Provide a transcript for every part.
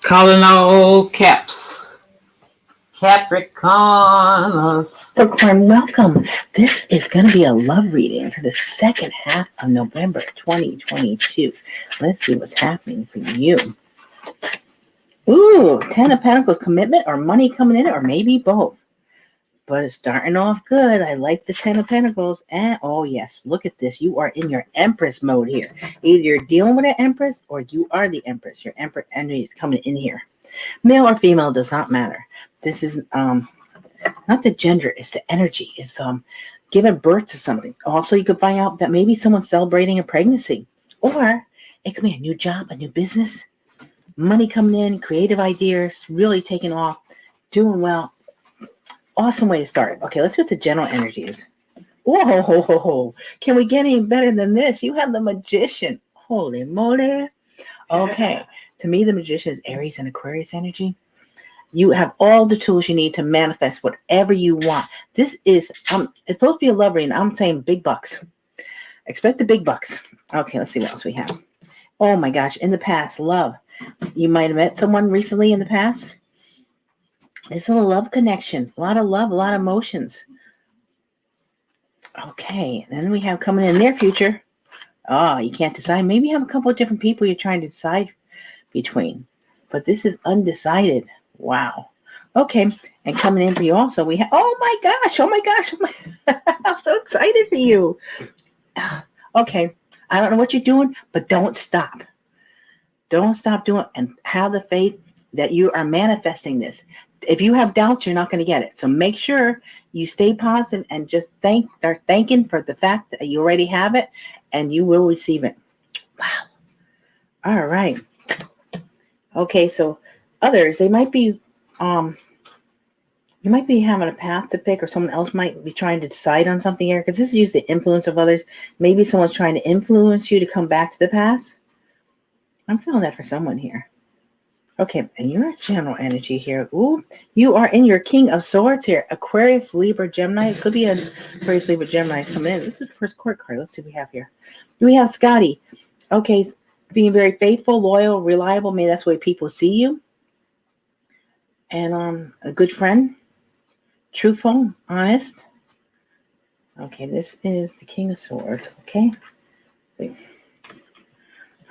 Calling all caps. Capricorns. Capricorn, welcome. This is going to be a love reading for the second half of November 2022. Let's see what's happening for you. Ooh, Ten of Pentacles, commitment or money coming in, or maybe both. But it's starting off good. I like the Ten of Pentacles. And oh yes, look at this. You are in your Empress mode here. Either you're dealing with an Empress or you are the Empress. Your Empress energy is coming in here. Male or female does not matter. This is not the gender, it's the energy. It's giving birth to something. Also, you could find out that maybe someone's celebrating a pregnancy. Or it could be a new job, a new business. Money coming in, creative ideas, really taking off, doing well. Awesome way to start. Okay, let's see what the general energy is. Whoa, can we get any better than this? You have the Magician. Holy moly. Okay, to me, the Magician is Aries and Aquarius energy. You have all the tools you need to manifest whatever you want. This is, it's supposed to be a love reading. I'm saying big bucks. Expect the big bucks. Okay, let's see what else we have. Oh my gosh, in the past, love. You might have met someone recently in the past. This is a love connection. A lot of love, a lot of emotions. Okay, then we have coming in their future. Oh, you can't decide. Maybe you have a couple of different people you're trying to decide between. But this is undecided. Wow. Okay, and coming in for you also, we have, oh my gosh, I'm so excited for you. Okay, I don't know what you're doing, but don't stop. Don't stop doing it, and have the faith that you are manifesting this. If you have doubts, you're not going to get it. So make sure you stay positive and just start thanking for the fact that you already have it, and you will receive it. Wow. All right. Okay, so others, they might be, you might be having a path to pick, or someone else might be trying to decide on something here, because this is usually the influence of others. Maybe someone's trying to influence you to come back to the past. I'm feeling that for someone here. Okay, and your general energy here. Ooh, you are in your King of Swords here. Aquarius, Libra, Gemini. It could be an Aquarius, Libra, Gemini coming in. This is the first court card. Let's see what we have here. We have Scotty. Okay, being very faithful, loyal, reliable. Maybe that's the way people see you. And a good friend. Truthful, honest. Okay, this is the King of Swords. Okay.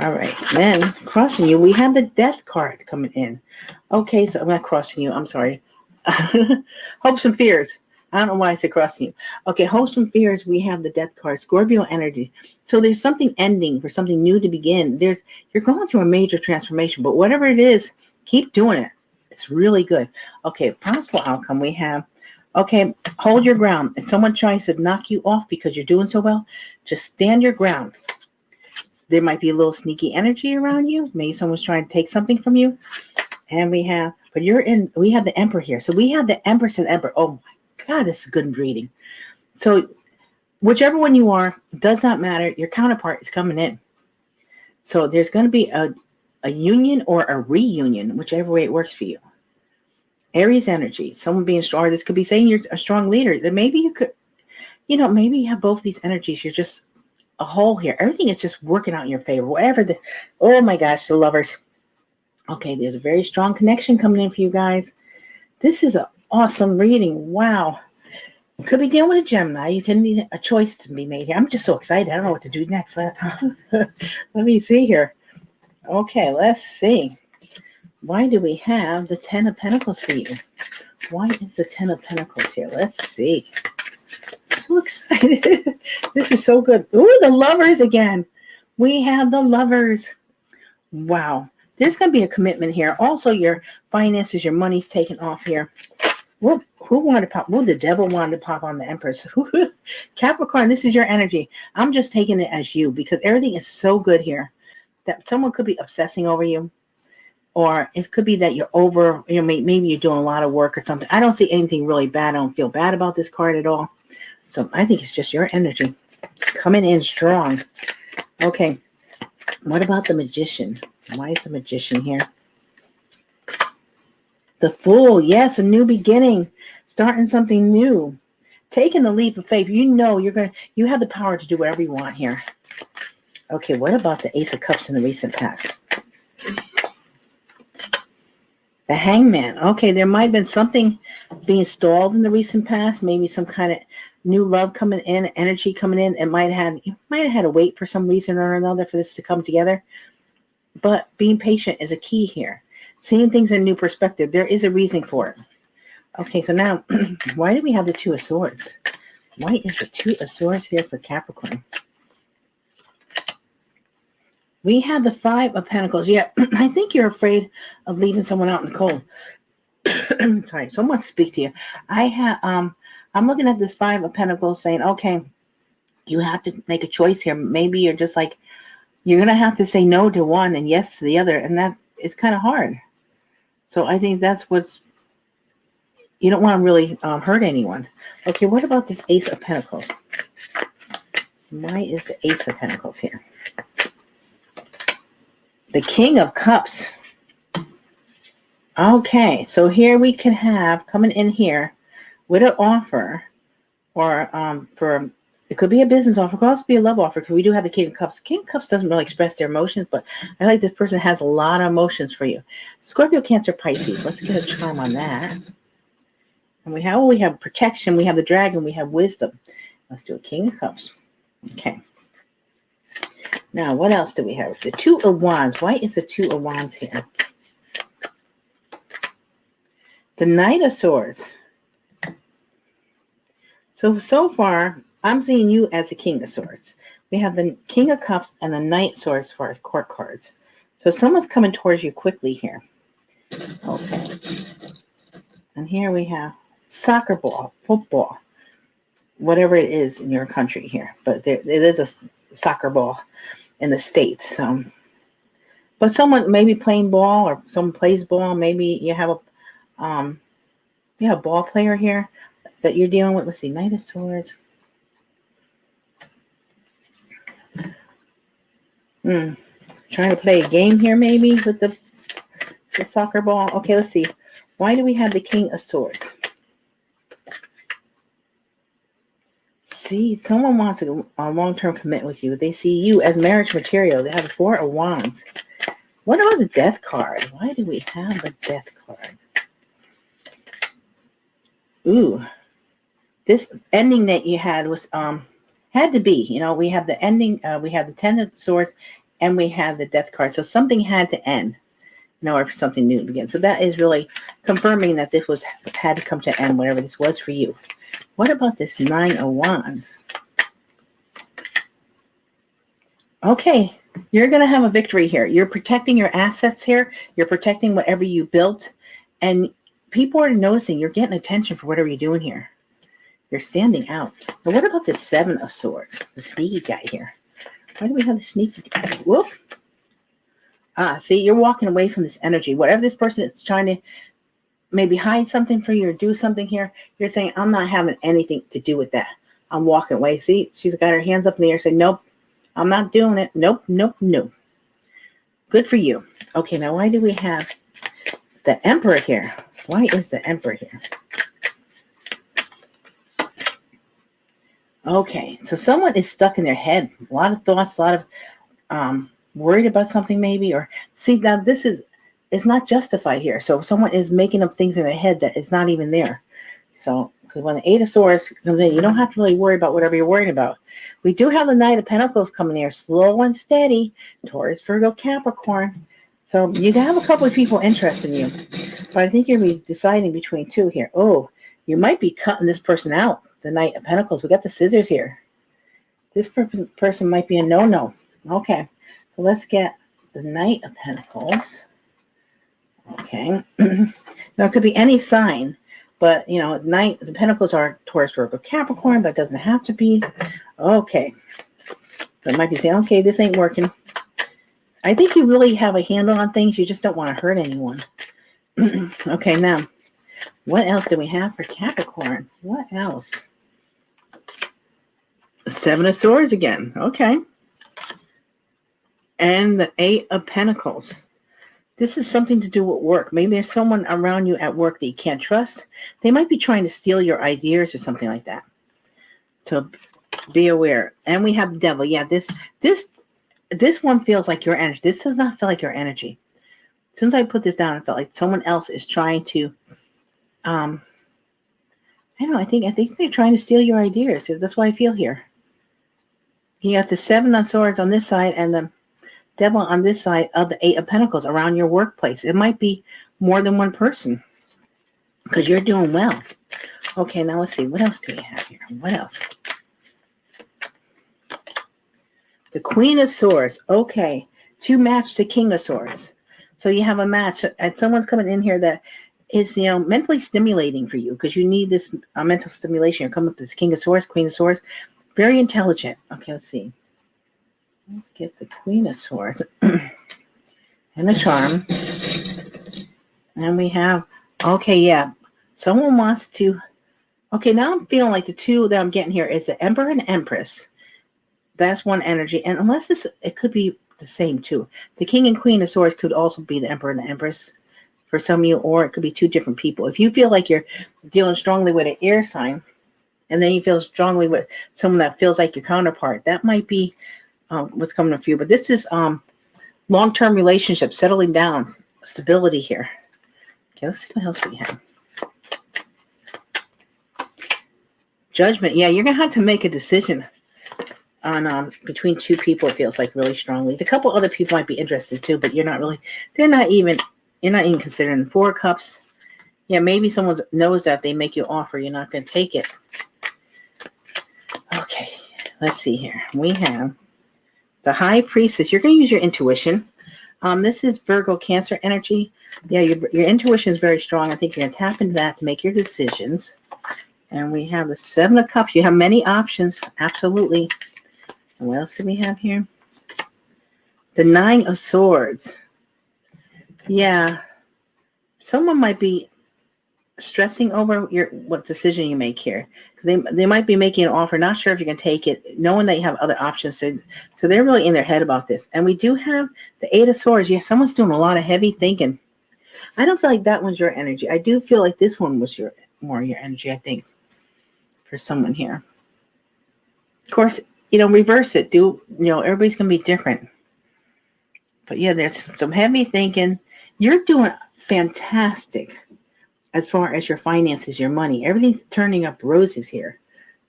All right, then crossing you, we have the Death card coming in. Okay, so I'm not crossing you. I'm sorry. Hopes and fears. I don't know why I said crossing you. Okay, hopes and fears. We have the Death card, Scorpio energy. So there's something ending for something new to begin. You're going through a major transformation, but whatever it is, keep doing it. It's really good. Okay, possible outcome we have. Okay, hold your ground. If someone tries to knock you off because you're doing so well, just stand your ground. There might be a little sneaky energy around you. Maybe someone's trying to take something from you. And we have the Emperor here. So we have the Empress and Emperor. Oh my God, this is a good reading. So whichever one you are, does not matter. Your counterpart is coming in. So there's going to be a union or a reunion, whichever way it works for you. Aries energy, someone being strong. This could be saying you're a strong leader. That maybe you could, maybe you have both these energies. You're just a whole here. Everything is just working out in your favor. Oh my gosh, the lovers. Okay, there's a very strong connection coming in for you guys. This is an awesome reading. Wow. Could be dealing with a Gemini. You can need a choice to be made here. I'm just so excited. I don't know what to do next. Let me see here. Okay, let's see. Why do we have the Ten of Pentacles for you? Why is the Ten of Pentacles here? Let's see. So excited. This is so good. Ooh, the lovers again. We have the lovers. Wow. There's going to be a commitment here. Also, your finances, your money's taken off here. Who wanted to pop? Well, the devil wanted to pop on the Empress. Capricorn, this is your energy. I'm just taking it as you because everything is so good here that someone could be obsessing over you. Or it could be that you're over, maybe you're doing a lot of work or something. I don't see anything really bad. I don't feel bad about this card at all. So I think it's just your energy coming in strong. Okay. What about the Magician? Why is the Magician here? The Fool. Yes, a new beginning. Starting something new. Taking the leap of faith. You have the power to do whatever you want here. Okay, what about the Ace of Cups in the recent past? The Hangman. Okay, there might have been something being stalled in the recent past. Maybe some kind of new love coming in, energy coming in. You might have had to wait for some reason or another for this to come together. But being patient is a key here. Seeing things in a new perspective. There is a reason for it. Okay, so now, why do we have the Two of Swords? Why is the Two of Swords here for Capricorn? We have the Five of Pentacles. Yeah, I think you're afraid of leaving someone out in the cold. Sorry, someone speak to you. I'm looking at this Five of Pentacles saying, okay, you have to make a choice here. Maybe you're just like, you're going to have to say no to one and yes to the other. And that is kind of hard. So I think that's you don't want to really hurt anyone. Okay, what about this Ace of Pentacles? Why is the Ace of Pentacles here? The King of Cups. Okay, so here we can have coming in here with an offer, or it could be a business offer, it could also be a love offer, because we do have the King of Cups. King of Cups doesn't really express their emotions, but I like this person has a lot of emotions for you. Scorpio, Cancer, Pisces. Let's get a charm on that. And we have protection, we have the Dragon, we have wisdom. Let's do a King of Cups. Okay. Now, what else do we have? The Two of Wands. Why is the Two of Wands here? The Knight of Swords. So far, I'm seeing you as the King of Swords. We have the King of Cups and the Knight of Swords as far as court cards. So someone's coming towards you quickly here. Okay. And here we have soccer ball, football, whatever it is in your country here. But it is a soccer ball in the States. But someone maybe playing ball, or someone plays ball. Maybe you have a ball player here that you're dealing with. Let's see, Knight of Swords. Trying to play a game here maybe with the soccer ball. Okay, let's see. Why do we have the King of Swords? See, someone wants a long-term commitment with you. They see you as marriage material. They have the Four of Wands. What about the Death card? Why do we have the Death card? Ooh, this ending that you had was had to be. We have the ending. We have the Ten of Swords, and we have the Death card. So something had to end in order for something new to begin. So that is really confirming that this had to come to end, whatever this was for you. What about this Nine of Wands? Okay, you're going to have a victory here. You're protecting your assets here. You're protecting whatever you built. And people are noticing you're getting attention for whatever you're doing here. You're standing out. But what about the Seven of Swords? The sneaky guy here. Why do we have the sneaky guy? Whoop. See, you're walking away from this energy. Whatever this person is trying to maybe hide something for you or do something here, you're saying, I'm not having anything to do with that. I'm walking away. See, she's got her hands up in the air saying, nope, I'm not doing it. Nope, nope, nope. Good for you. Okay, now why do we have the Emperor here? Why is the Emperor here? Okay, so someone is stuck in their head. A lot of thoughts, a lot of worried about something maybe. Or see, now this is not justified here. So someone is making up things in their head that is not even there. So, because when the Eight of Swords comes in, you don't have to really worry about whatever you're worried about. We do have the Knight of Pentacles coming here, slow and steady. Taurus, Virgo, Capricorn. So you can have a couple of people interested in you. But I think you're deciding between two here. Oh, you might be cutting this person out. The Knight of Pentacles. We got the scissors here. This person might be a no-no. Okay. So let's get the Knight of Pentacles. Okay. Now it could be any sign, but the Pentacles are Taurus, Virgo, Capricorn, but it doesn't have to be. Okay. So it might be saying, okay, this ain't working. I think you really have a handle on things. You just don't want to hurt anyone. Okay, now, what else do we have for Capricorn? What else? Seven of Swords again. Okay. And the Eight of Pentacles. This is something to do with work. Maybe there's someone around you at work that you can't trust. They might be trying to steal your ideas or something like that. So be aware. And we have the Devil. Yeah, this one feels like your energy. This does not feel like your energy. As soon as I put this down, I felt like someone else is trying to, I don't know, I think they're trying to steal your ideas. That's why I feel here. You got the 7 of Swords on this side and the Devil on this side of the 8 of Pentacles around your workplace. It might be more than one person because you're doing well. Okay, now let's see. What else do we have here? What else? The Queen of Swords. Okay, to match the King of Swords. So you have a match, and someone's coming in here that is, mentally stimulating for you because you need this mental stimulation. You're coming up with this King of Swords, Queen of Swords. Very intelligent. Okay, let's see. Let's get the Queen of Swords and a charm. And we have, okay, yeah. Someone wants to, okay, now I'm feeling like the two that I'm getting here is the Emperor and Empress. That's one energy. And unless it could be the same too. The King and Queen of Swords could also be the Emperor and the Empress for some of you, or it could be two different people. If you feel like you're dealing strongly with an air sign, and then you feel strongly with someone that feels like your counterpart, that might be what's coming up for you. But this is long-term relationship, settling down, stability here. Okay, let's see what else we have. Judgment. Yeah, you're going to have to make a decision on between two people, it feels like, really strongly. A couple other people might be interested too, but you're not even considering. 4 of Cups. Yeah, maybe someone knows that if they make you an offer, you're not going to take it. Okay, let's see here. We have the High Priestess. You're going to use your intuition. This is Virgo, Cancer energy. Yeah, your intuition is very strong. I think you're going to tap into that to make your decisions. And we have the 7 of Cups. You have many options. Absolutely. And what else do we have here? The 9 of Swords. Yeah. Someone might be stressing over what decision you make here. They might be making an offer, not sure if you can take it, knowing that you have other options. So they're really in their head about this. And we do have the 8 of Swords. Yeah, someone's doing a lot of heavy thinking. I don't feel like that one's your energy. I do feel like this one was more your energy, I think, for someone here. Of course, reverse it. Everybody's going to be different. But yeah, there's some heavy thinking. You're doing fantastic as far as your finances, your money. Everything's turning up roses here.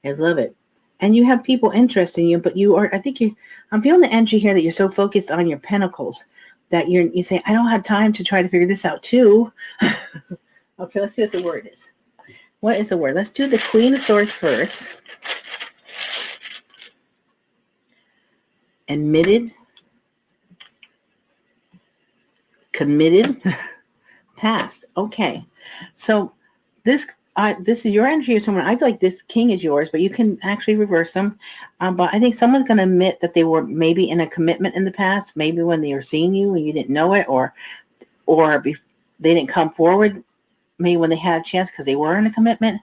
I love it. And you have people interested in you, but I'm feeling the energy here that you're so focused on your pentacles that you say, I don't have time to try to figure this out too. Okay, let's see what the word is. What is the word? Let's do the Queen of Swords first. Admitted. Committed. Past. Okay. So this is your energy of someone. I feel like this King is yours, but you can actually reverse them. But I think someone's going to admit that they were maybe in a commitment in the past, maybe when they were seeing you and you didn't know it, or they didn't come forward, maybe when they had a chance because they were in a commitment.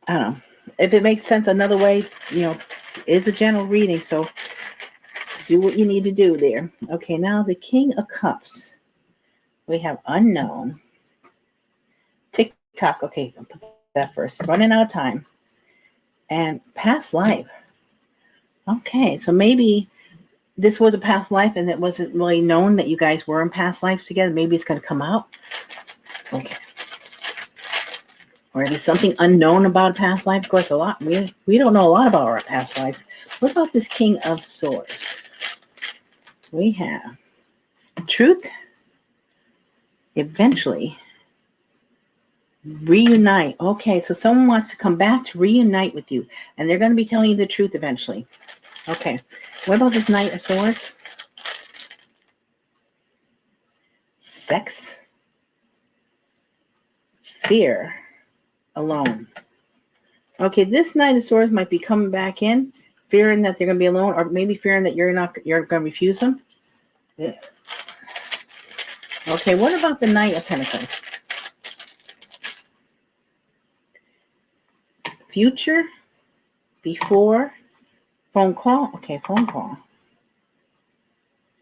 I don't know. If it makes sense another way, it's a general reading, so do what you need to do there. Okay, now the King of Cups. We have unknown. TikTok. Okay, I'll put that first. Running out of time. And past life. Okay, so maybe this was a past life and it wasn't really known that you guys were in past lives together. Maybe it's going to come out. Okay. Or there's something unknown about a past life. Of course, we don't know a lot about our past lives. What about this King of Swords? We have truth. Eventually reunite. Okay, so someone wants to come back to reunite with you, and they're going to be telling you the truth eventually. Okay, what about this Knight of Swords? Sex, fear, alone. Okay, this Knight of Swords might be coming back in, fearing that they're going to be alone, or maybe fearing that you're going to refuse them. Yeah. Okay, what about the Knight of Pentacles? Future, before, phone call. Okay, phone call.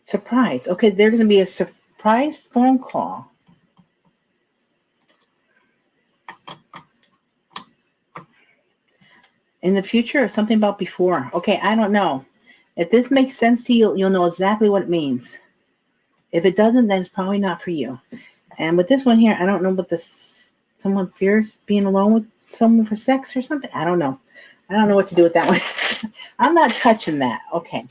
Surprise. Okay, there's going to be a surprise phone call. In the future, or something about before. Okay, I don't know. If this makes sense to you, you'll know exactly what it means. If it doesn't, then it's probably not for you. And with this one here, I don't know what someone fears being alone with someone for sex or something. I don't know. I don't know what to do with that one. I'm not touching that. Okay.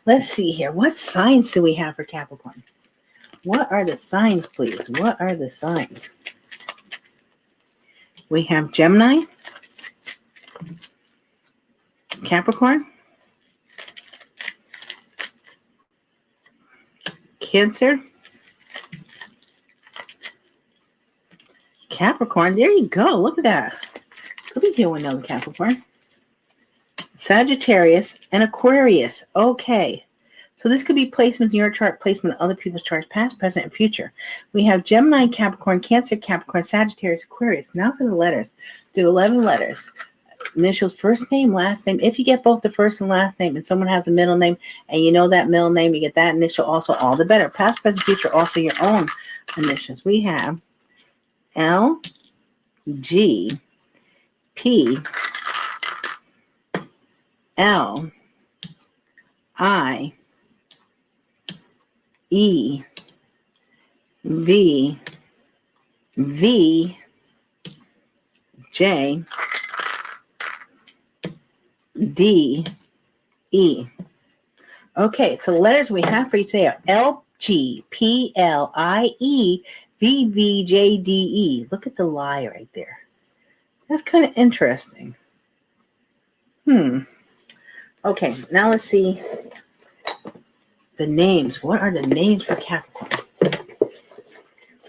Let's see here. What signs do we have for Capricorn? What are the signs, please? What are the signs? We have Gemini, Capricorn, Cancer, Capricorn. There you go. Look at that. Could be doing another Capricorn. Sagittarius and Aquarius. Okay. So this could be placements in your chart, placement in other people's charts, past, present, and future. We have Gemini, Capricorn, Cancer, Capricorn, Sagittarius, Aquarius. Now for the letters. Do 11 letters. Initials, first name, last name. If you get both the first and last name and someone has a middle name and you know that middle name, you get that initial also, all the better. Past, present, future, also your own initials. We have L, G, P, L, I, E, V, V, J, D, E. Okay, so the letters we have for you today are L, G, P, L, I, E, V, V, J, D, E. Look at the lie right there. That's kind of interesting. Okay, now let's see the names. What are the names for Capricorn?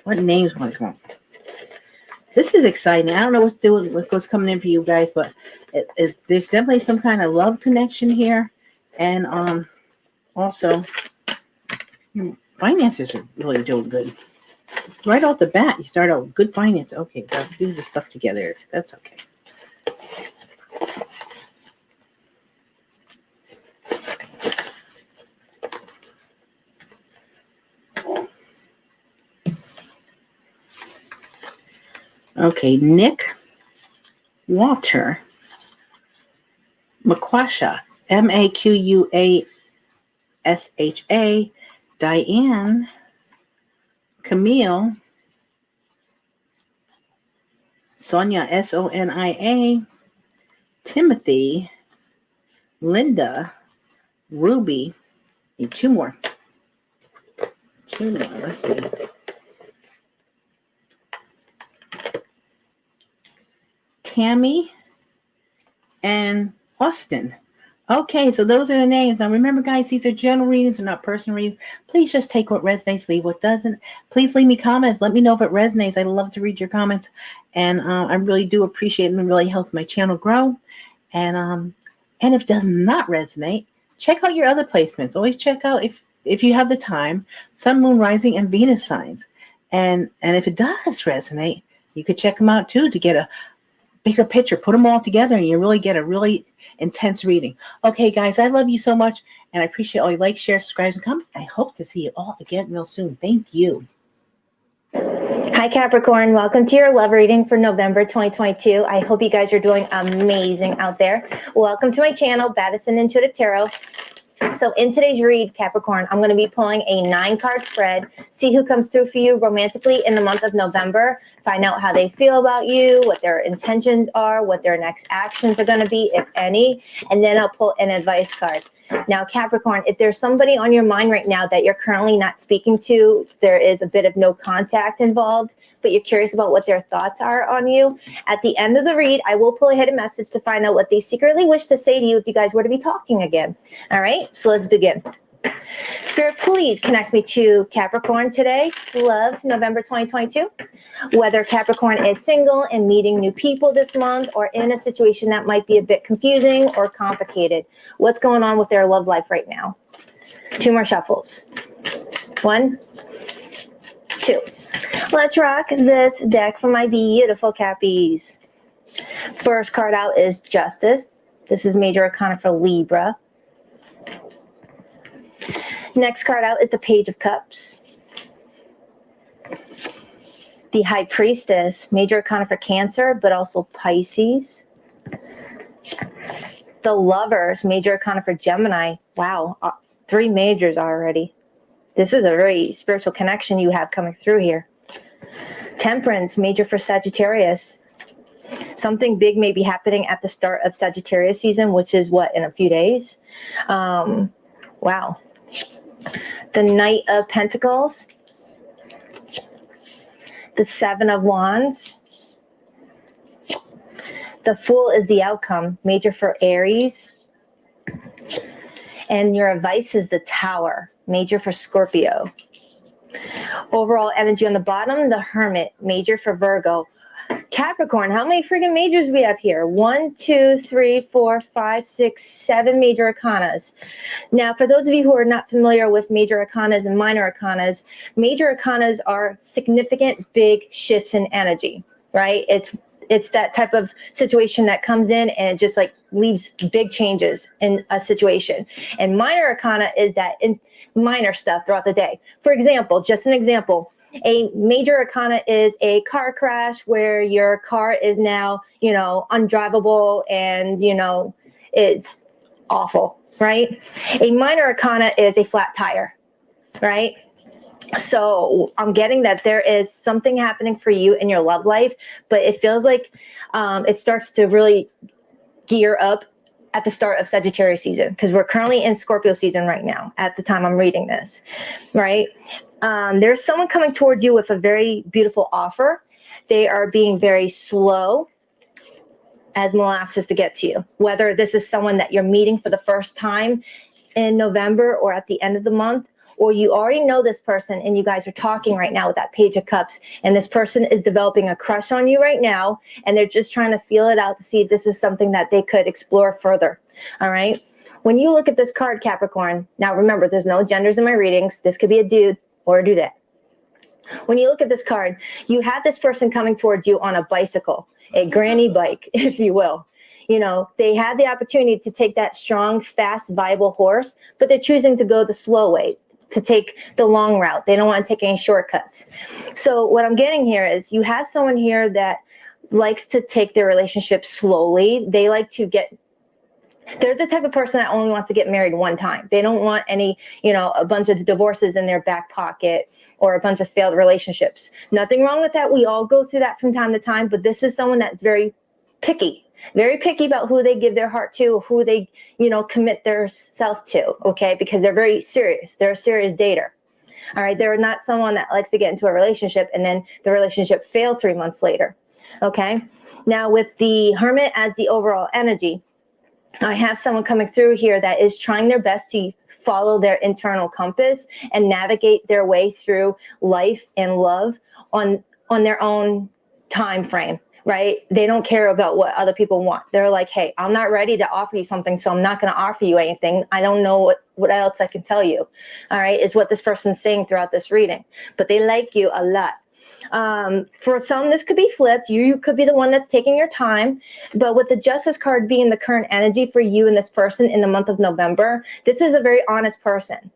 What names do you want? This is exciting. I don't know what's coming in for you guys, but there's definitely some kind of love connection here. And also, finances are really doing good. Right off the bat, you start out with good finance. Okay, so do the stuff together. That's okay. Okay, Nick, Walter, Maquasha, Maquasha, Diane, Camille, Sonia, Sonia, Timothy, Linda, Ruby, and two more. Let's see. Tammy and Austin. Okay, so those are the names. Now remember, guys, these are general readings, they're not personal readings. Please just take what resonates, leave what doesn't. Please leave me comments. Let me know if it resonates. I'd love to read your comments. And I really do appreciate them. It really helps my channel grow. And if it does not resonate, check out your other placements. Always check out, if you have the time, Sun, Moon, Rising, and Venus signs. And if it does resonate, you could check them out too to get a bigger picture. Put them all together and you really get a really intense reading. Okay, guys, I love you so much, and I appreciate all your likes, shares, subscribes, and comments. I hope to see you all again real soon. Thank you. Hi, Capricorn. Welcome to your love reading for November 2022. I hope you guys are doing amazing out there. Welcome to my channel, Baddest and Intuitive Tarot. So in today's read, Capricorn, I'm going to be pulling a 9-card spread. See who comes through for you romantically in the month of November. Find out how they feel about you, what their intentions are, what their next actions are going to be, if any. And then I'll pull an advice card. Now, Capricorn, if there's somebody on your mind right now that you're currently not speaking to, there is a bit of no contact involved, but you're curious about what their thoughts are on you. At the end of the read, I will pull a hidden message to find out what they secretly wish to say to you if you guys were to be talking again. All right, so let's begin. Spirit, please connect me to Capricorn today. Love, November 2022. Whether Capricorn is single and meeting new people this month, or in a situation that might be a bit confusing or complicated. What's going on with their love life right now? 2 more shuffles. 1, 2. Let's rock this deck for my beautiful Cappies. First card out is Justice. This is Major Arcana for Libra. Next card out is the Page of Cups. The High Priestess, Major Arcana for Cancer, but also Pisces. The Lovers, Major Arcana for Gemini. Wow, 3 majors already. This is a very spiritual connection you have coming through here. Temperance, major for Sagittarius. Something big may be happening at the start of Sagittarius season, which is what, in a few days? Wow. The Knight of Pentacles. The Seven of Wands. The Fool is the outcome, major for Aries. And your advice is the Tower, major for Scorpio. Overall energy on the bottom, the Hermit, major for Virgo. Capricorn, how many freaking majors we have here? 1, 2, 3, 4, 5, 6, 7 major arcanas. Now, for those of you who are not familiar with major arcanas and minor arcanas are significant big shifts in energy, right? It's that type of situation that comes in and it just like leaves big changes in a situation. And minor arcana is that minor stuff throughout the day. For example, just an example, a major arcana is a car crash where your car is now, undrivable and, it's awful, right? A minor arcana is a flat tire, right? So I'm getting that there is something happening for you in your love life, but it feels like it starts to really gear up at the start of Sagittarius season, because we're currently in Scorpio season right now at the time I'm reading this, right? There's someone coming towards you with a very beautiful offer. They are being very slow as molasses to get to you. Whether this is someone that you're meeting for the first time in November or at the end of the month, or you already know this person and you guys are talking right now with that Page of Cups, and this person is developing a crush on you right now, and they're just trying to feel it out to see if this is something that they could explore further, all right? When you look at this card, Capricorn, now remember, there's no genders in my readings. This could be a dude or a dudette. When you look at this card, you have this person coming towards you on a bicycle, a granny bike, if you will. They had the opportunity to take that strong, fast, viable horse, but they're choosing to go the slow way, to take the long route. They don't want to take any shortcuts. So what I'm getting here is you have someone here that likes to take their relationship slowly. They like to they're the type of person that only wants to get married one time. They don't want any, a bunch of divorces in their back pocket or a bunch of failed relationships. Nothing wrong with that. We all go through that from time to time, but this is someone that's very picky about who they give their heart to, who they, commit their self to, okay? Because they're very serious. They're a serious dater, all right? They're not someone that likes to get into a relationship and then the relationship failed 3 months later, okay? Now, with the Hermit as the overall energy, I have someone coming through here that is trying their best to follow their internal compass and navigate their way through life and love on their own time frame. Right? They don't care about what other people want. They're like, hey, I'm not ready to offer you something, so I'm not going to offer you anything. I don't know what else I can tell you. All right, is what this person's saying throughout this reading. But they like you a lot. For some, this could be flipped. You could be the one that's taking your time. But with the Justice card being the current energy for you and this person in the month of November, this is a very honest person.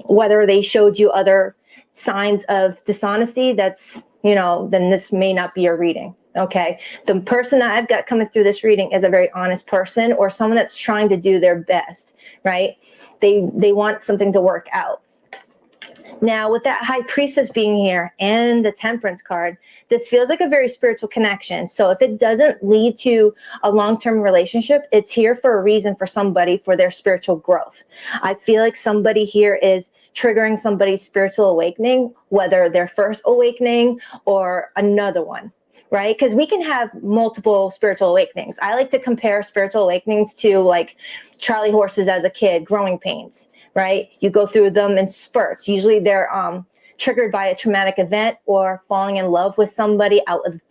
Whether they showed you other signs of dishonesty, that's, then this may not be your reading. Okay, the person that I've got coming through this reading is a very honest person, or someone that's trying to do their best, right? They want something to work out. Now, with that High Priestess being here and the Temperance card, this feels like a very spiritual connection. So if it doesn't lead to a long-term relationship, it's here for a reason for somebody, for their spiritual growth. I feel like somebody here is triggering somebody's spiritual awakening, whether their first awakening or another one. Right? Because we can have multiple spiritual awakenings. I like to compare spiritual awakenings to like Charlie horses as a kid, growing pains, right? You go through them in spurts. Usually they're triggered by a traumatic event or falling in love with somebody out of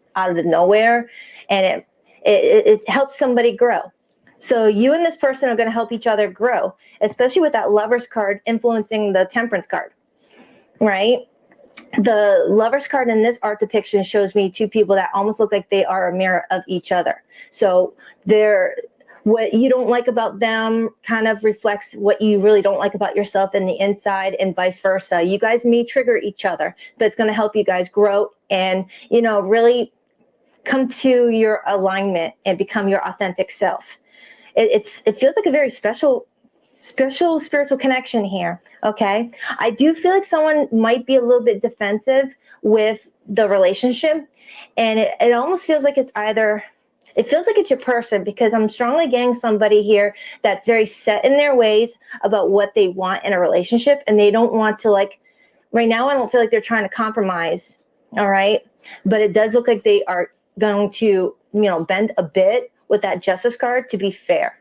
nowhere. And it helps somebody grow. So you and this person are going to help each other grow, especially with that Lovers card influencing the Temperance card, right? The Lovers card in this art depiction shows me two people that almost look like they are a mirror of each other. So what you don't like about them kind of reflects what you really don't like about yourself in the inside, and vice versa. You guys may trigger each other, but it's going to help you guys grow and, really come to your alignment and become your authentic self. It feels like a very special spiritual connection here. Okay. I do feel like someone might be a little bit defensive with the relationship. And it almost feels like it's your person, because I'm strongly getting somebody here that's very set in their ways about what they want in a relationship. And they don't want to, like, right now, I don't feel like they're trying to compromise. All right. But it does look like they are going to, bend a bit with that Justice card to be fair.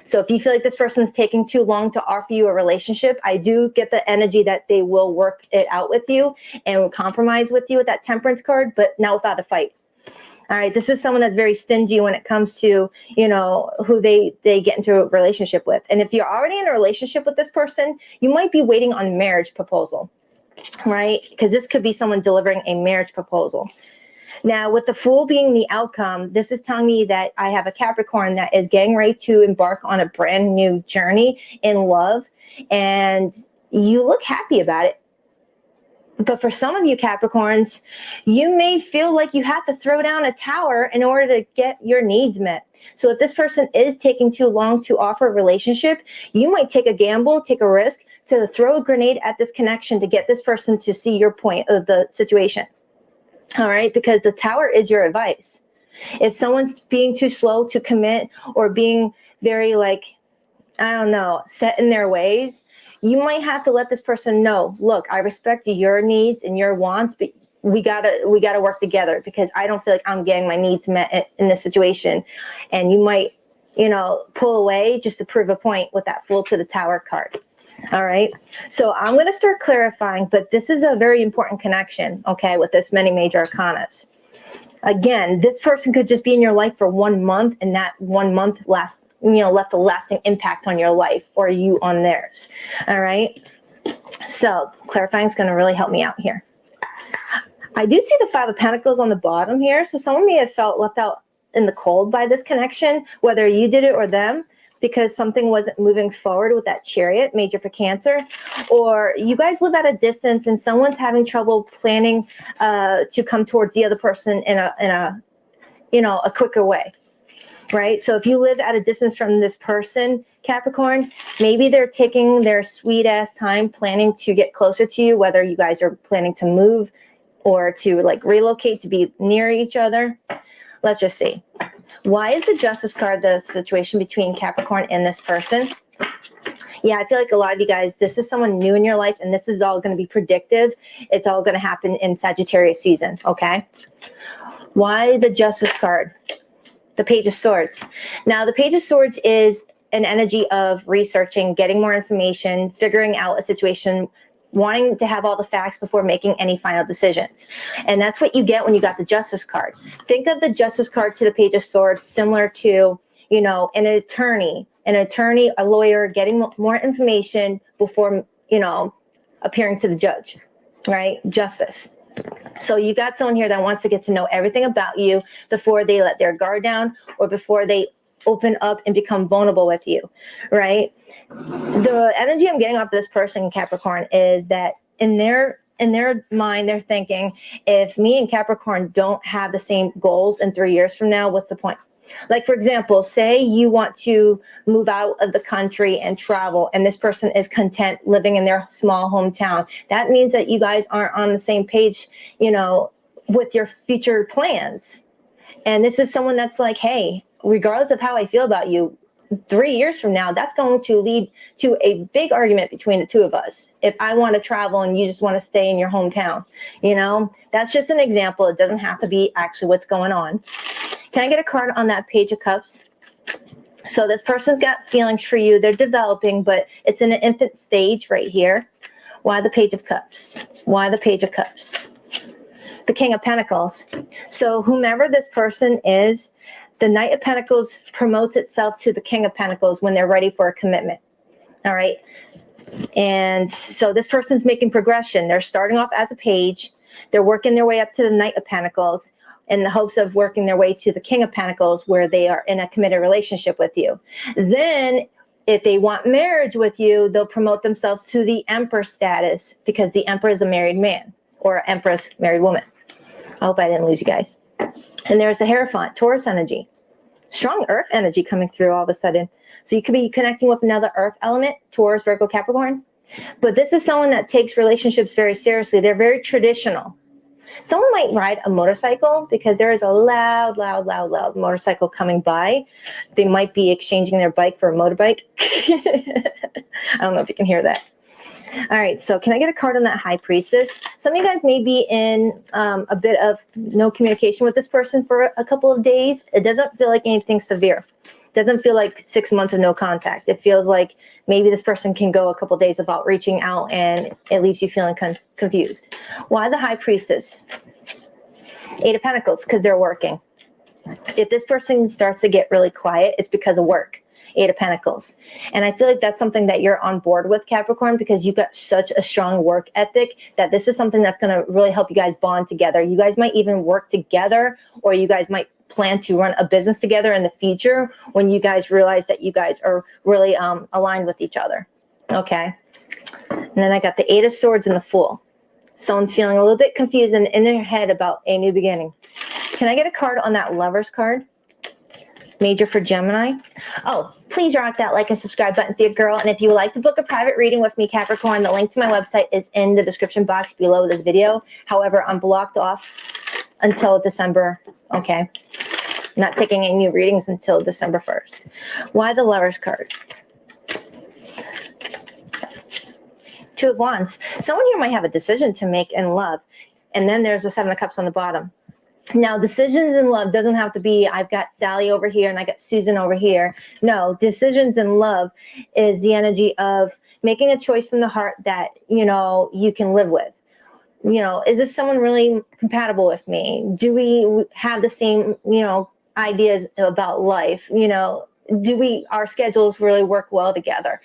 So if you feel like this person's taking too long to offer you a relationship, I do get the energy that they will work it out with you and will compromise with you with that Temperance card, but not without a fight. All right, this is someone that's very stingy when it comes to, who they get into a relationship with. And if you're already in a relationship with this person, you might be waiting on marriage proposal, right? Because this could be someone delivering a marriage proposal. Now, with the Fool being the outcome, this is telling me that I have a Capricorn that is getting ready to embark on a brand new journey in love, and you look happy about it. But for some of you Capricorns, you may feel like you have to throw down a tower in order to get your needs met. So if this person is taking too long to offer a relationship, you might take a gamble, take a risk to throw a grenade at this connection to get this person to see your point of the situation. All right, because the tower is your advice. If someone's being too slow to commit or being very, set in their ways, you might have to let this person know, look, I respect your needs and your wants, but we gotta work together, because I don't feel like I'm getting my needs met in this situation. And you might, pull away just to prove a point with that Fool to the Tower card. All right. So I'm going to start clarifying, but this is a very important connection, okay, with this many major arcanas. Again, this person could just be in your life for 1 month, and that 1 month left a lasting impact on your life or you on theirs. All right. So clarifying is going to really help me out here. I do see the Five of Pentacles on the bottom here. So someone may have felt left out in the cold by this connection, whether you did it or them, because something wasn't moving forward with that Chariot, major for Cancer, or you guys live at a distance and someone's having trouble planning to come towards the other person in a quicker way, right? So if you live at a distance from this person, Capricorn, maybe they're taking their sweet ass time planning to get closer to you, whether you guys are planning to move or to relocate to be near each other. Let's just see. Why is the Justice card the situation between Capricorn and this person? Yeah, I feel like a lot of you guys, this is someone new in your life, and this is all going to be predictive. It's all going to happen in Sagittarius season, okay? Why the Justice card? The Page of Swords. Now, the Page of Swords is an energy of researching, getting more information, figuring out a situation, wanting to have all the facts before making any final decisions. And that's what you get when you got the Justice card. Think of the Justice card to the Page of Swords similar to, an attorney, a lawyer, getting more information before, appearing to the judge, right? Justice. So you got someone here that wants to get to know everything about you before they let their guard down or before they open up and become vulnerable with you, right? The energy I'm getting off this person, Capricorn, is that in their mind, they're thinking, if me and Capricorn don't have the same goals in 3 years from now, what's the point? Like, for example, say you want to move out of the country and travel, and this person is content living in their small hometown. That means that you guys aren't on the same page, with your future plans. And this is someone that's like, hey, regardless of how I feel about you, 3 years from now, that's going to lead to a big argument between the two of us. If I want to travel and you just want to stay in your hometown, that's just an example. It doesn't have to be actually what's going on. Can I get a card on that Page of Cups? So this person's got feelings for you. They're developing, but it's in an infant stage right here. Why the Page of Cups? Why the Page of Cups? The King of Pentacles. So whomever this person is, the Knight of Pentacles promotes itself to the King of Pentacles when they're ready for a commitment. All right. And so this person's making progression. They're starting off as a page. They're working their way up to the Knight of Pentacles in the hopes of working their way to the King of Pentacles, where they are in a committed relationship with you. Then if they want marriage with you, they'll promote themselves to the Emperor status, because the Emperor is a married man or Empress, married woman. I hope I didn't lose you guys. And there's the Hierophant, Taurus energy. Strong earth energy coming through all of a sudden. So you could be connecting with another earth element, Taurus, Virgo, Capricorn. But this is someone that takes relationships very seriously. They're very traditional. Someone might ride a motorcycle because there is a loud motorcycle coming by. They might be exchanging their bike for a motorbike. I don't know if you can hear that. All right, so can I get a card on that High Priestess? Some of you guys may be in a bit of no communication with this person for a couple of days. It doesn't feel like anything severe. It doesn't feel like 6 months of no contact. It feels like maybe this person can go a couple of days without reaching out, and it leaves you feeling confused. Why the High Priestess? 8 of Pentacles, because they're working. If this person starts to get really quiet, it's because of work. 8 of Pentacles. And I feel like that's something that you're on board with, Capricorn, because you've got such a strong work ethic that this is something that's going to really help you guys bond together. You guys might even work together, or you guys might plan to run a business together in the future when you guys realize that you guys are really aligned with each other. Okay. And then I got the 8 of Swords and the Fool. Someone's feeling a little bit confused and in their head about a new beginning. Can I get a card on that Lovers card? Major for Gemini. Oh, please rock that like and subscribe button for your girl. And if you would like to book a private reading with me, Capricorn, the link to my website is in the description box below this video. However, I'm blocked off until December. Okay. Not taking any new readings until December 1st. Why the Lovers card? 2 of Wands. Someone here might have a decision to make in love. And then there's the 7 of Cups on the bottom. Now, decisions in love doesn't have to be, I've got Sally over here and I got Susan over here. No, decisions in love is the energy of making a choice from the heart that, you know, you can live with. You know, is this someone really compatible with me? Do we have the same, you know, ideas about life? You know, our schedules really work well together?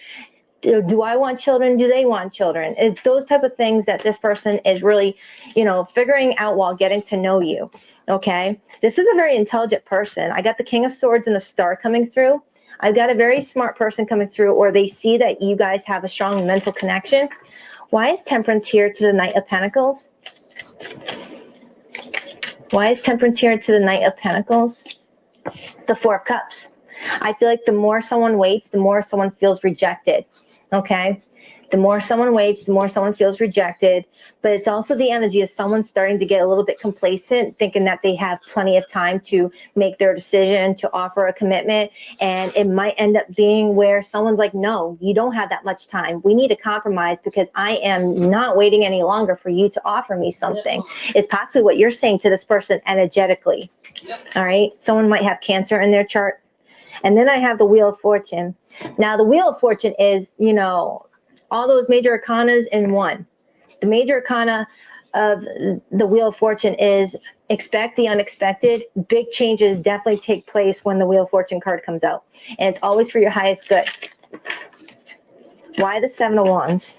Do I want children? Do they want children? It's those type of things that this person is really, you know, figuring out while getting to know you. Okay. This is a very intelligent person. I got the King of Swords and the Star coming through. I've got a very smart person coming through, or they see that you guys have a strong mental connection. Why is Temperance here to the Knight of Pentacles? Why is Temperance here to the Knight of Pentacles? The 4 of Cups. I feel like the more someone waits, the more someone feels rejected. Okay. The more someone waits, the more someone feels rejected. But it's also the energy of someone starting to get a little bit complacent, thinking that they have plenty of time to make their decision, to offer a commitment. And it might end up being where someone's like, no, you don't have that much time. We need to compromise because I am not waiting any longer for you to offer me something. It's possibly what you're saying to this person energetically. All right. Someone might have Cancer in their chart. And then I have the Wheel of Fortune. Now, the Wheel of Fortune is, you know, all those major arcanas in one. The major arcana of the Wheel of Fortune is expect the unexpected. Big changes definitely take place when the Wheel of Fortune card comes out. And it's always for your highest good. Why the 7 of Wands?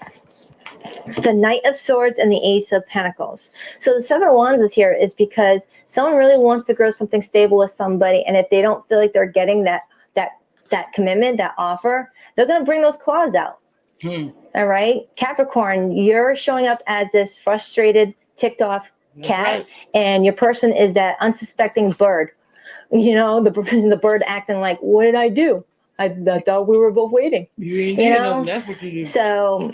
The Knight of Swords and the Ace of Pentacles. So the 7 of Wands is here is because someone really wants to grow something stable with somebody. And if they don't feel like they're getting that commitment, that offer, they're going to bring those claws out. All right. Capricorn, you're showing up as this frustrated, ticked off cat. Right. And your person is that unsuspecting bird. You know, the bird acting like, what did I do? I thought we were both waiting. You know? That's what you do. So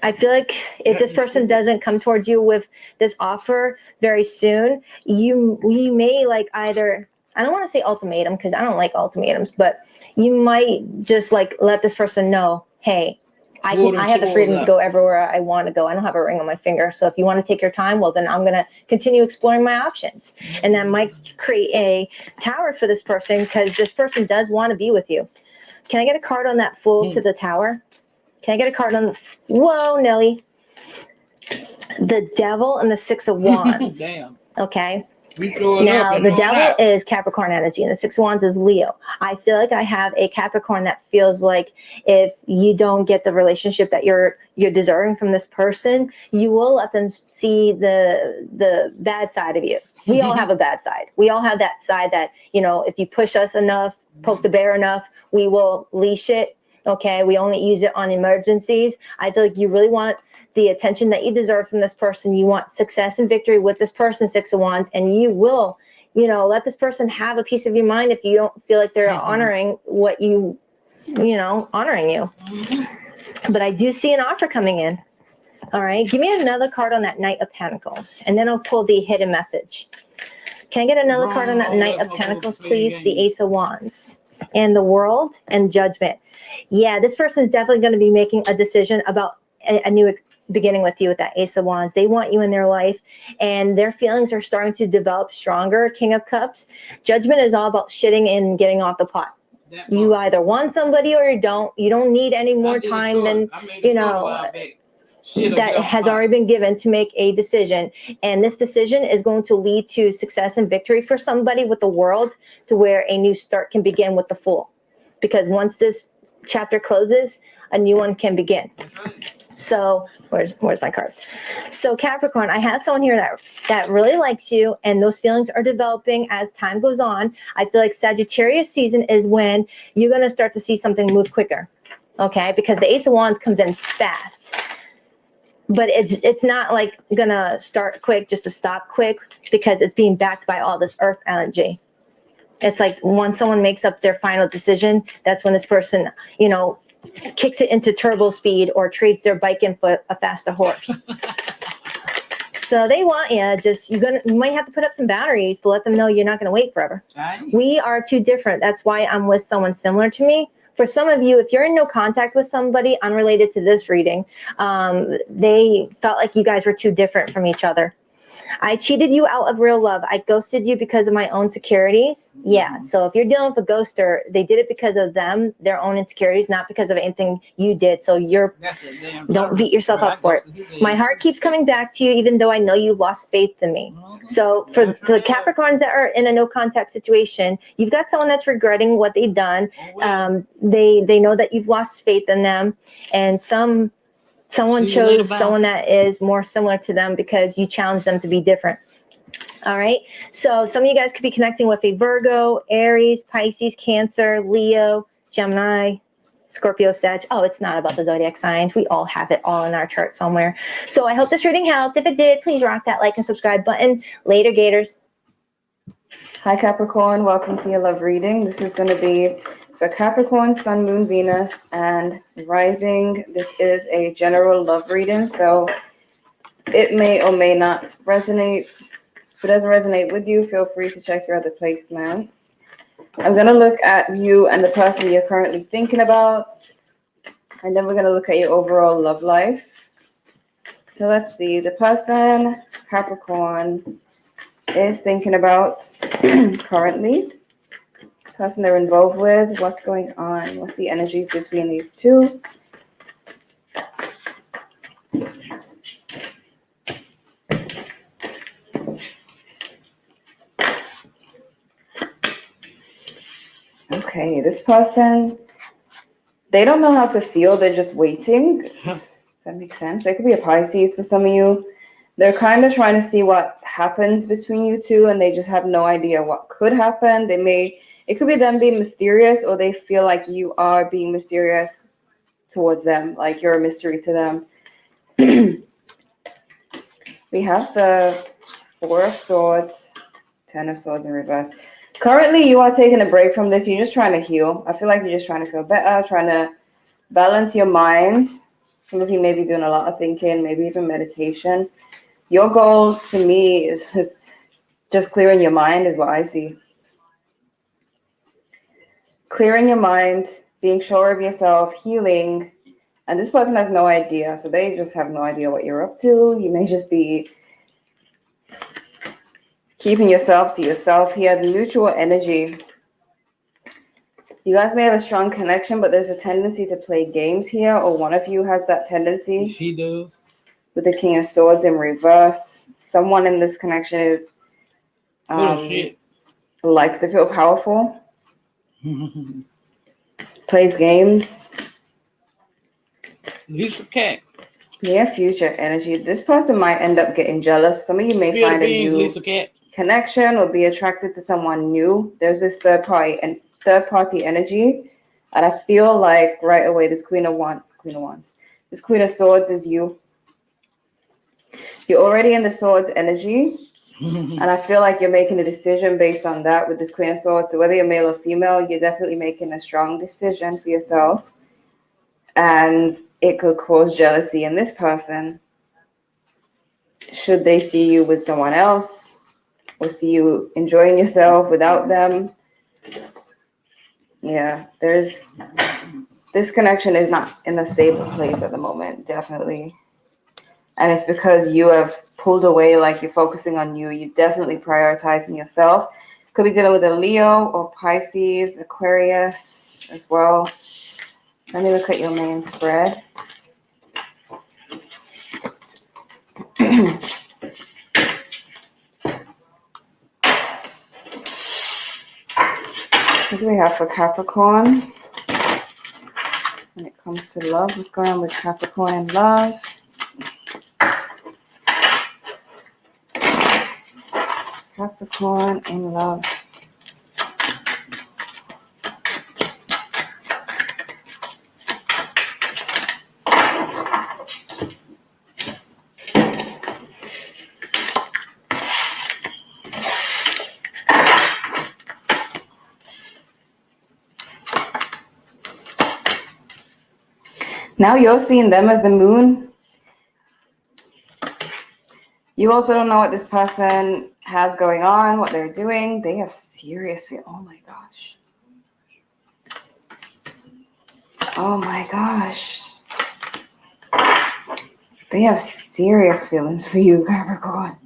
I feel like if this person doesn't come towards you with this offer very soon, we may like either, I don't want to say ultimatum because I don't like ultimatums, but you might just like let this person know, hey, I have the freedom to go everywhere I want to go. I don't have a ring on my finger. So if you want to take your time, well, then I'm going to continue exploring my options. And that might create a tower for this person because this person does want to be with you. Can I get a card on that Fool to the Tower? Can I get a card on the, whoa, Nelly. The Devil and the 6 of Wands. Damn. Okay. Now, the Devil is Capricorn energy and the 6 of Wands is Leo. I feel like I have a Capricorn that feels like if you don't get the relationship that you're deserving from this person, you will let them see the bad side of you. We all have a bad side. We all have that side that, you know, if you push us enough, poke the bear enough, we will leash it. Okay. We only use it on emergencies. I feel like you really want the attention that you deserve from this person. You want success and victory with this person, 6 of Wands, and you will, you know, let this person have a piece of your mind if you don't feel like they're honoring what you honoring you. But I do see an offer coming in. All right. Give me another card on that Knight of Pentacles, and then I'll pull the hidden message. Can I get another card on that Knight of Pentacles, please? The Ace of Wands and the World and Judgment. Yeah, this person is definitely going to be making a decision about a new beginning with you with that Ace of Wands. They want you in their life, and their feelings are starting to develop stronger. King of Cups. Judgment is all about shitting and getting off the pot. You either want somebody or you don't. You don't need any more time than, that has already been given to make a decision. And this decision is going to lead to success and victory for somebody with the World, to where a new start can begin with the Fool. Because once this chapter closes, a new one can begin. So where's my cards? So Capricorn, I have someone here that really likes you, and those feelings are developing as time goes on. I feel like Sagittarius season is when you're going to start to see something move quicker. Okay? Because the Ace of Wands comes in fast. But it's not like going to start quick just to stop quick, because it's being backed by all this earth energy. It's like once someone makes up their final decision, that's when this person, kicks it into turbo speed or trades their bike in for a faster horse. So they want you. You might have to put up some boundaries to let them know you're not going to wait forever. We are too different. That's why I'm with someone similar to me. For some of you, if you're in no contact with somebody unrelated to this reading, they felt like you guys were too different from each other. I cheated you out of real love. I ghosted you because of my own insecurities. Yeah. So if you're dealing with a ghoster, they did it because of them, their own insecurities, not because of anything you did. So don't beat yourself up for it. My heart keeps coming back to you, even though I know you lost faith in me. So for the Capricorns that are in a no contact situation, you've got someone that's regretting what they've done. They know that you've lost faith in them, and someone chose someone that is more similar to them because you challenged them to be different. All right. So some of you guys could be connecting with a Virgo, Aries, Pisces, Cancer, Leo, Gemini, Scorpio, Sag. Oh, it's not about the zodiac signs. We all have it all in our chart somewhere. So I hope this reading helped. If it did, please rock that like and subscribe button. Later, Gators. Hi, Capricorn. Welcome to your love reading. This is going to be for Capricorn, Sun, Moon, Venus, and Rising. This is a general love reading, so it may or may not resonate. If it doesn't resonate with you, feel free to check your other placements. I'm going to look at you and the person you're currently thinking about, and then we're going to look at your overall love life. So let's see. The person, Capricorn, is thinking about currently. Person they're involved with, what's going on, what's the energies between these two. Okay, this person, they don't know how to feel, they're just waiting. Does that make sense? There could be a Pisces for some of you. They're kind of trying to see what happens between you two, and they just have no idea what could happen. It could be them being mysterious, or they feel like you are being mysterious towards them, like you're a mystery to them. We have the Four of Swords, Ten of Swords in reverse. Currently, you are taking a break from this. You're just trying to heal. I feel like you're just trying to feel better, trying to balance your mind. Some of you may be doing a lot of thinking, maybe even meditation. Your goal to me is just clearing your mind is what I see. Clearing your mind, being sure of yourself, healing. And this person has no idea. So they just have no idea what you're up to. You may just be keeping yourself to yourself here. The mutual energy. You guys may have a strong connection, but there's a tendency to play games here, or one of you has that tendency. He does. With the King of Swords in reverse. Someone in this connection is likes to feel powerful. Plays games. Lisa Cat. Near future energy. This person might end up getting jealous. Some of you may find a new connection or be attracted to someone new. There's this third party energy, and I feel like right away this Queen of Wands, this Queen of Swords is you. You're already in the Swords energy. And I feel like you're making a decision based on that with this Queen of Swords. So whether you're male or female, you're definitely making a strong decision for yourself. And it could cause jealousy in this person. Should they see you with someone else or see you enjoying yourself without them? Yeah, this connection is not in a stable place at the moment, definitely. And it's because you have pulled away, like you're focusing on you. You're definitely prioritizing yourself. Could be dealing with a Leo or Pisces, Aquarius as well. Let me look at your main spread. What do we have for Capricorn? When it comes to love, what's going on with Capricorn and love? Capricorn in love. Now you're seeing them as the moon. You also don't know what this person has going on, what they're doing. They have serious fear. Oh my gosh. Oh my gosh. They have serious feelings for you, Capricorn.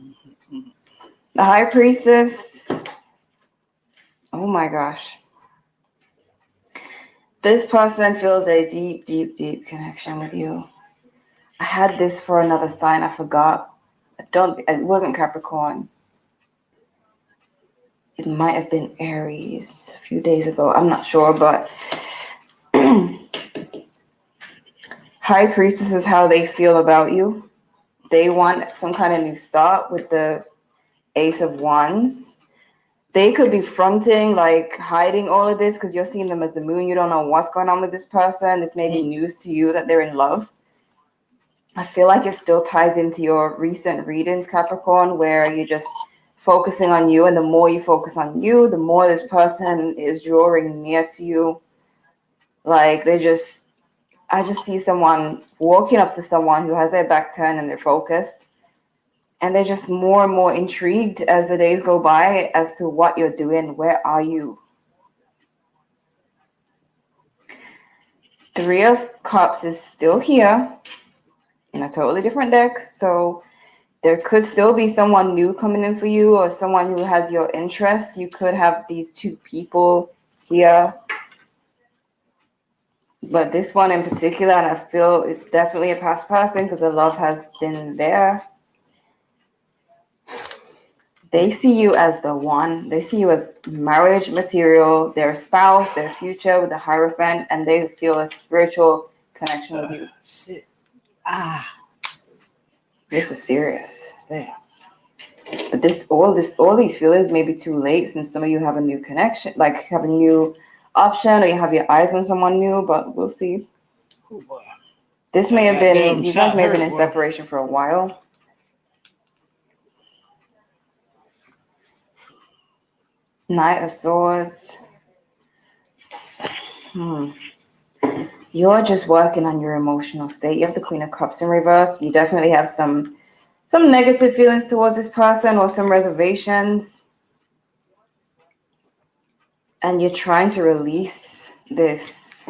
The High Priestess. Oh my gosh. This person feels a deep, deep, deep connection with you. I had this for another sign. I forgot. It wasn't Capricorn. It might have been Aries a few days ago. I'm not sure, but High Priestess is how they feel about you. They want some kind of new start with the Ace of Wands. They could be fronting, like hiding all of this because you're seeing them as the moon. You don't know what's going on with this person. This may be news to you that they're in love. I feel like it still ties into your recent readings, Capricorn, where you're just focusing on you. And the more you focus on you, the more this person is drawing near to you. Like I just see someone walking up to someone who has their back turned and they're focused. And they're just more and more intrigued as the days go by as to what you're doing. Where are you? Three of Cups is still here in a totally different deck. So there could still be someone new coming in for you or someone who has your interests. You could have these two people here. But this one in particular, and I feel it's definitely a past person because the love has been there. They see you as the one. They see you as marriage material, their spouse, their future with the Hierophant, and they feel a spiritual connection with you. Shit. This is serious. Damn. But all these feelings may be too late since some of you have a new connection, like have a new option, or you have your eyes on someone new. But we'll see. Oh boy. This may have been, you guys may have been in boy. separation for a while. Knight of Swords. You're just working on your emotional state. You have the Queen of Cups in reverse. You definitely have some negative feelings towards this person or some reservations. And you're trying to release this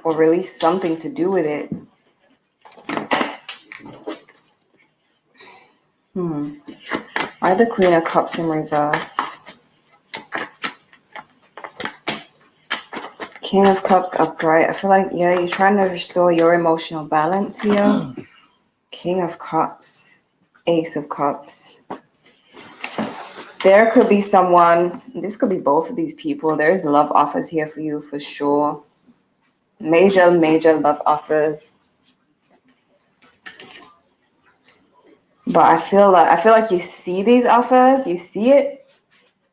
or release something to do with it. Why the Queen of Cups in reverse? King of Cups upright. I feel like, yeah, you're trying to restore your emotional balance here. King of Cups. Ace of Cups. There could be someone, this could be both of these people. There's love offers here for you for sure. Major love offers. But I feel like you see these offers, you see it,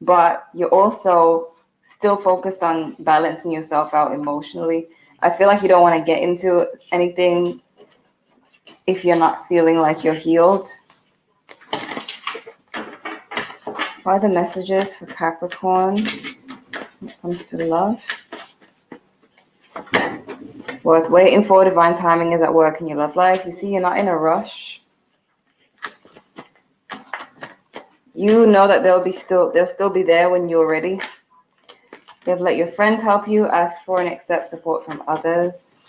but you're also still focused on balancing yourself out emotionally. I feel like you don't want to get into anything if you're not feeling like you're healed. What are the messages for Capricorn when it comes to love? Worth waiting for. Divine timing is at work in your love life. You see, you're not in a rush. You know that they'll still be there when you're ready. You have let your friends help you, ask for and accept support from others.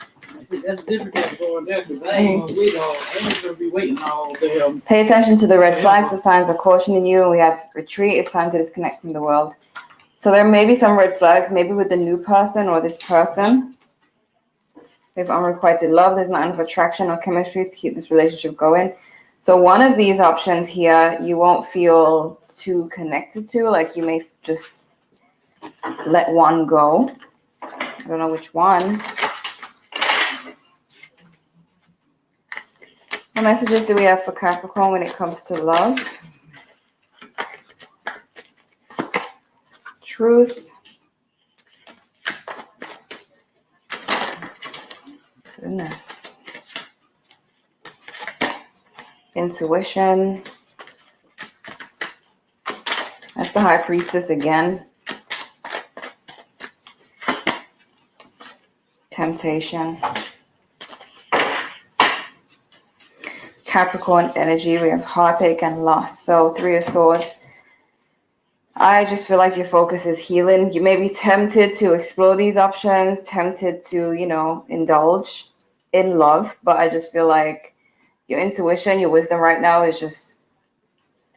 That's difficult going there because I ain't gonna wait all. I ain't gonna be waiting all day. Pay attention to the red flags. The signs are cautioning you. We have retreat. It's time to disconnect from the world. So there may be some red flags, maybe with the new person or this person. They have unrequited love. There's not enough attraction or chemistry to keep this relationship going. So one of these options here, you won't feel too connected to. Like you may just let one go. I don't know which one. What messages do we have for Capricorn when it comes to love? Truth. Goodness. Intuition. That's the High Priestess again. Temptation. Capricorn energy, we have heartache and loss. So 3 of Swords. I just feel like your focus is healing. You may be tempted to explore these options, tempted to, indulge in love. But I just feel like your intuition, your wisdom right now is just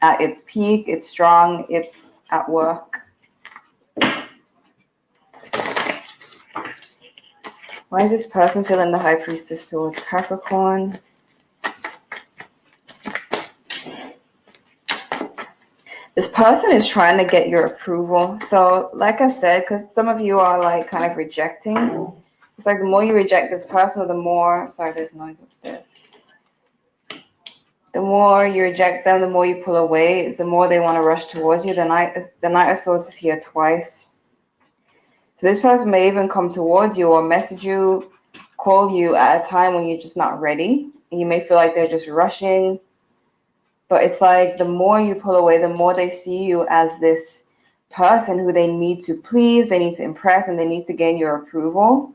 at its peak. It's strong. It's at work. Why is this person feeling the High Priestess towards Capricorn? This person is trying to get your approval. So like I said, because some of you are like kind of rejecting. It's like the more you reject this person, the more, sorry, there's noise upstairs. The more you reject them, the more you pull away, the more they want to rush towards you. The Knight of Swords is here twice. So this person may even come towards you or message you, call you at a time when you're just not ready. And you may feel like they're just rushing. But it's like the more you pull away, the more they see you as this person who they need to please, they need to impress, and they need to gain your approval.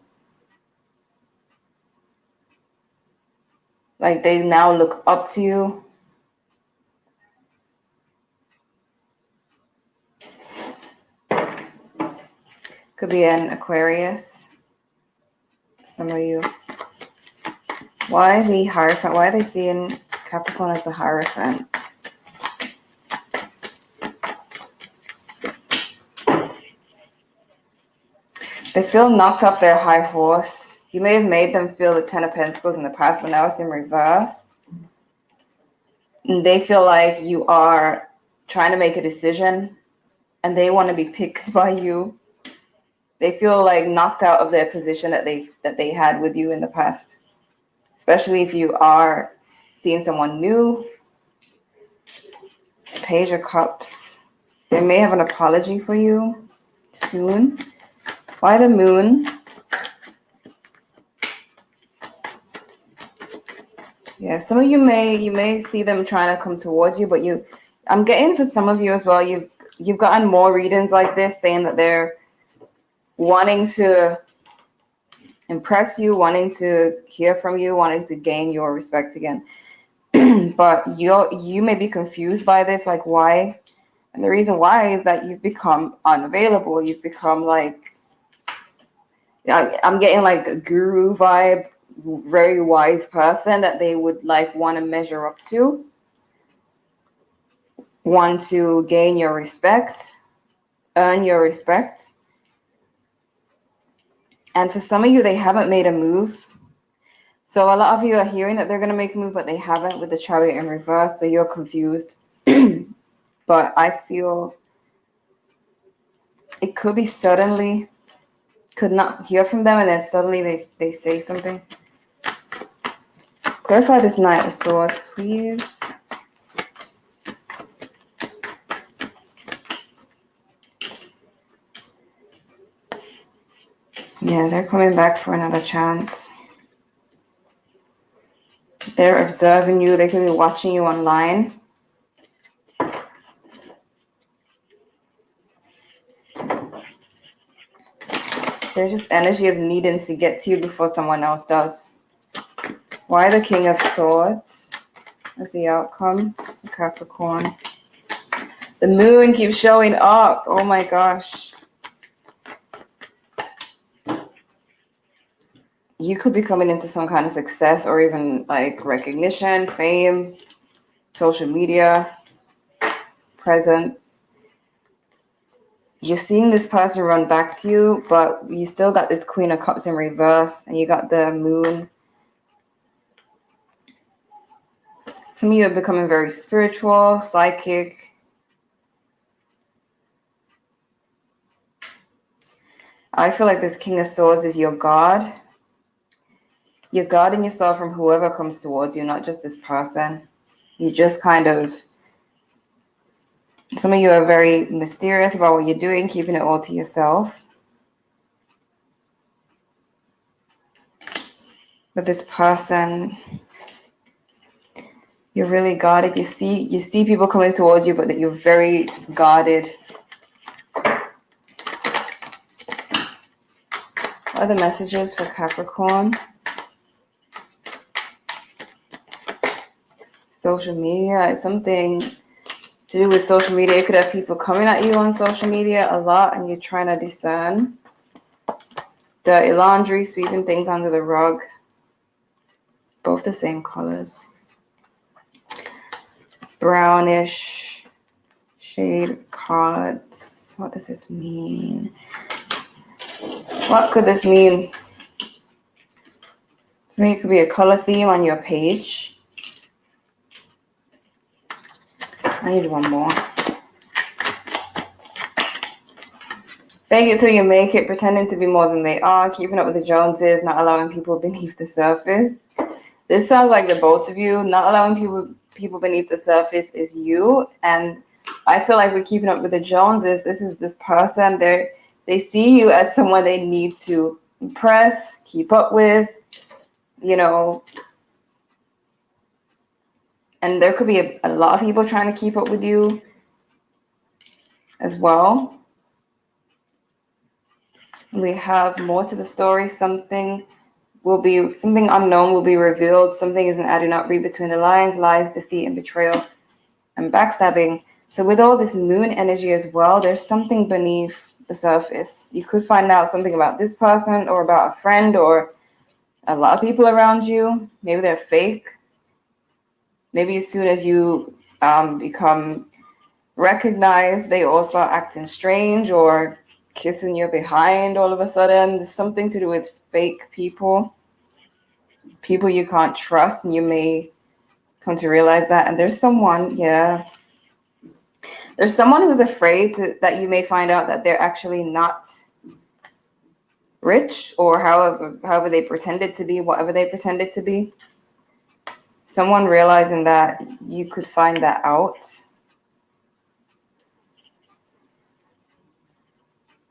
Like they now look up to you. Could be an Aquarius. Some of you. Why the Hierophant? Why are they seeing Capricorn as the Hierophant? They feel knocked off their high horse. You may have made them feel the Ten of Pentacles in the past, but now it's in reverse. And they feel like you are trying to make a decision and they want to be picked by you. They feel like knocked out of their position that they had with you in the past. Especially if you are seeing someone new. Page of Cups. They may have an apology for you soon. Why the Moon? Yeah, some of you may see them trying to come towards you, but I'm getting for some of you as well, you've gotten more readings like this saying that they're wanting to impress you, wanting to hear from you, wanting to gain your respect again. But you may be confused by this, like why? And the reason why is that you've become unavailable. You've become like, I'm getting like a guru vibe, very wise person that they would like want to measure up to, want to gain your respect, earn your respect. And for some of you, they haven't made a move. So a lot of you are hearing that they're going to make a move, but they haven't, with the Chariot in reverse. So you're confused. But I feel it could be suddenly, could not hear from them, and then suddenly they say something. Clarify this Knight of Swords, please. Yeah, they're coming back for another chance. They're observing you. They could be watching you online. There's just energy of needing to get to you before someone else does. Why the King of Swords as the outcome? Capricorn. The moon keeps showing up. Oh my gosh. You could be coming into some kind of success or even like recognition, fame, social media, presence. You're seeing this person run back to you, but you still got this Queen of Cups in reverse, and you got the moon. Some of you are becoming very spiritual, psychic. I feel like this King of Swords is your God. You're guarding yourself from whoever comes towards you, not just this person. You just kind of, some of you are very mysterious about what you're doing, keeping it all to yourself. But this person, you're really guarded. You see people coming towards you, but that you're very guarded. What are the messages for Capricorn? Social media is something to do with social media. You could have people coming at you on social media a lot, and you're trying to discern. Dirty laundry, sweeping things under the rug. Both the same colors. Brownish shade cards. What does this mean? What could this mean? To me, it could be a color theme on your page. I need one more. Fake it till you make it, pretending to be more than they are, keeping up with the Joneses, not allowing people beneath the surface. This sounds like the both of you. Not allowing people beneath the surface is you. And I feel like we're keeping up with the Joneses. This is this person. They see you as someone they need to impress, keep up with, you know. And there could be a lot of people trying to keep up with you as well. We have more to the story. Something unknown will be revealed. Something is an I do not read between the lines, lies, deceit, and betrayal, and backstabbing. So with all this moon energy as well, there's something beneath the surface. You could find out something about this person or about a friend or a lot of people around you. Maybe they're fake. Maybe as soon as you become recognized, they all start acting strange or kissing you behind all of a sudden. There's something to do with fake people you can't trust, and you may come to realize that. And there's someone who's afraid that you may find out that they're actually not rich, or however they pretended to be, whatever they pretended to be. Someone realizing that you could find that out.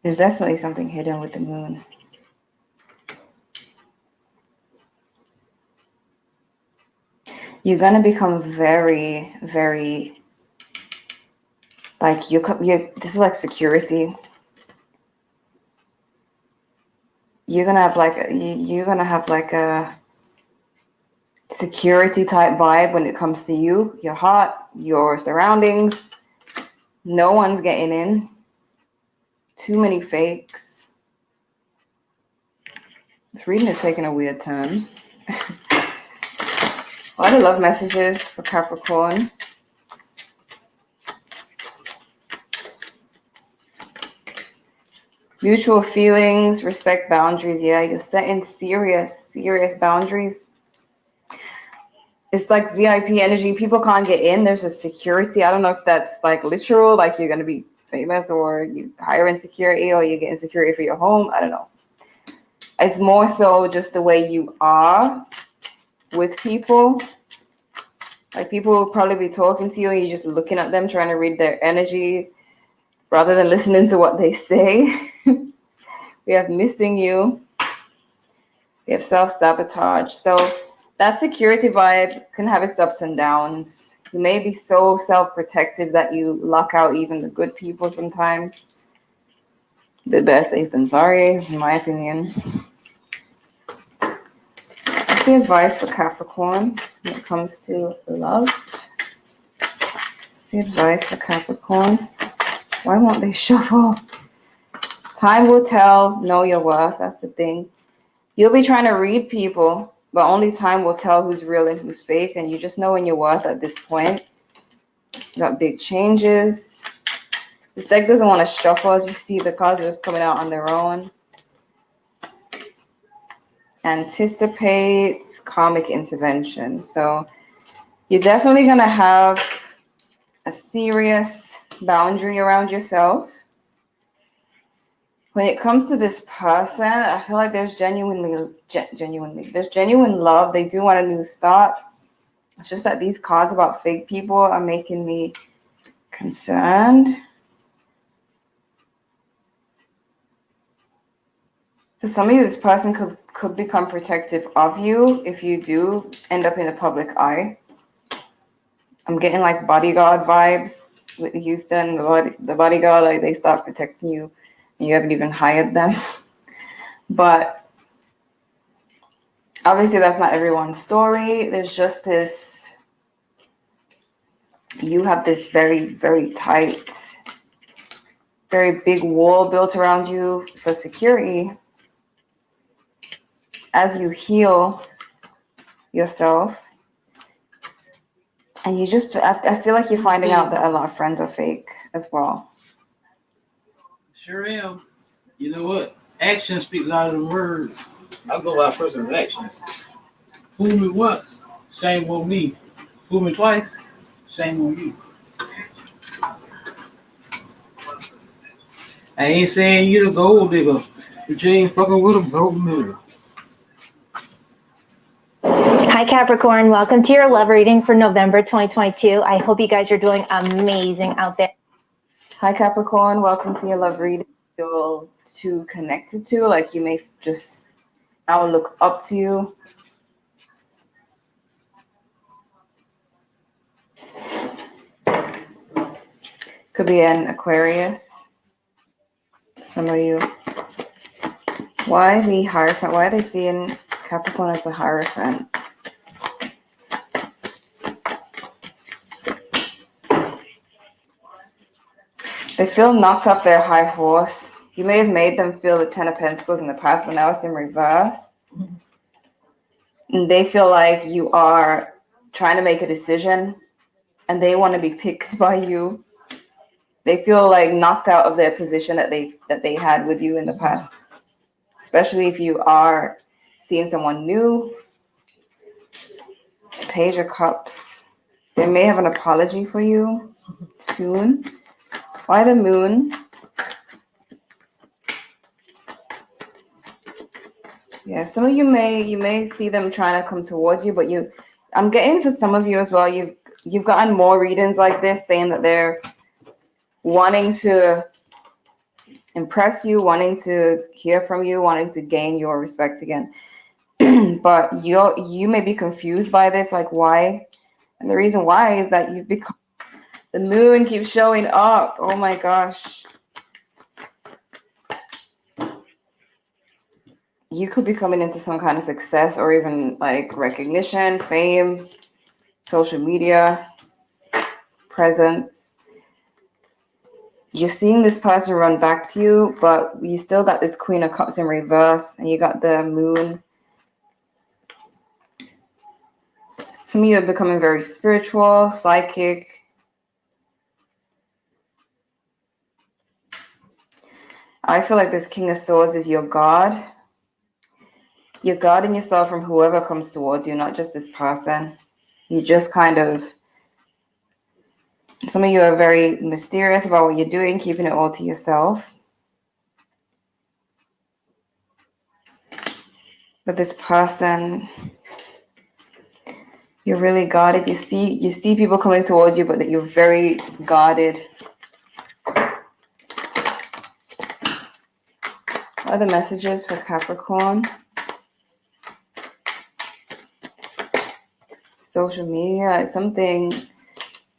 There's definitely something hidden with the moon. You're going to become very, very, like, this is like security. You're going to have like a security type vibe when it comes to you, your heart, your surroundings. No one's getting in. Too many fakes. This reading is taking a weird turn. A lot of love messages for Capricorn. Mutual feelings, respect boundaries. Yeah, you're setting serious boundaries. It's like VIP energy. People can't get in. There's a security. I don't know if that's like literal, like you're going to be famous, or you hiring security, or you're getting security for your home. I don't know. It's more so just the way you are with people. Like, people will probably be talking to you and you're just looking at them, trying to read their energy rather than listening to what they say. We have missing you. We have self-sabotage. So that security vibe can have its ups and downs. You may be so self-protective that you lock out even the good people sometimes. bit better safe than sorry, in my opinion. What's the advice for Capricorn when it comes to love? What's the advice for Capricorn? Why won't they shuffle? Time will tell. Know your worth. That's the thing. You'll be trying to read people, but only time will tell who's real and who's fake. And you just know when your worth at this point. You got big changes. This deck doesn't want to shuffle. As you see, the cards are just coming out on their own. Anticipates karmic intervention. So you're definitely going to have a serious boundary around yourself. When it comes to this person, I feel like there's genuine love. They do want a new start. It's just that these cards about fake people are making me concerned. For some of you, this person could become protective of you if you do end up in the public eye. I'm getting like bodyguard vibes with Houston. The bodyguard, like they start protecting you. You haven't even hired them. But obviously that's not everyone's story. There's just this, you have this very, very tight, very big wall built around you for security. As you heal yourself, and you just, I feel like you're finding out that a lot of friends are fake as well. Sure am. You know what? Actions speak louder than words. I'll go by a person's actions. Fool me once, shame on me. Fool me twice, shame on you. I ain't saying you the gold digger, but you ain't fucking with a broke nigga. Hi Capricorn, welcome to your love reading for November 2022. I hope you guys are doing amazing out there. Hi Capricorn, welcome to your love reading. Feel too connected to, like you may just now look up to you. Could be an Aquarius. Some of you. Why the Hierophant? Why are they seeing Capricorn as the Hierophant? They feel knocked off their high horse. You may have made them feel the Ten of Pentacles in the past, but now it's in reverse. And they feel like you are trying to make a decision and they want to be picked by you. They feel like knocked out of their position that they had with you in the past. Especially if you are seeing someone new. Page of Cups. They may have an apology for you soon. Why the Moon? Yeah, some of you may see them trying to come towards you, but I'm getting for some of you as well, you've gotten more readings like this saying that they're wanting to impress you, wanting to hear from you, wanting to gain your respect again. But you may be confused by this, like why? And the reason why is that you've become, the Moon keeps showing up. Oh my gosh. You could be coming into some kind of success or even like recognition, fame, social media, presence. You're seeing this person run back to you, but you still got this Queen of Cups in reverse and you got the Moon. Some of you are becoming very spiritual, psychic. I feel like this King of Swords is your God. You're guarding yourself from whoever comes towards you, not just this person. You just kind of, some of you are very mysterious about what you're doing, keeping it all to yourself. But this person, you're really guarded. You see people coming towards you, but that you're very guarded. What are the messages for Capricorn? Social media, it's something to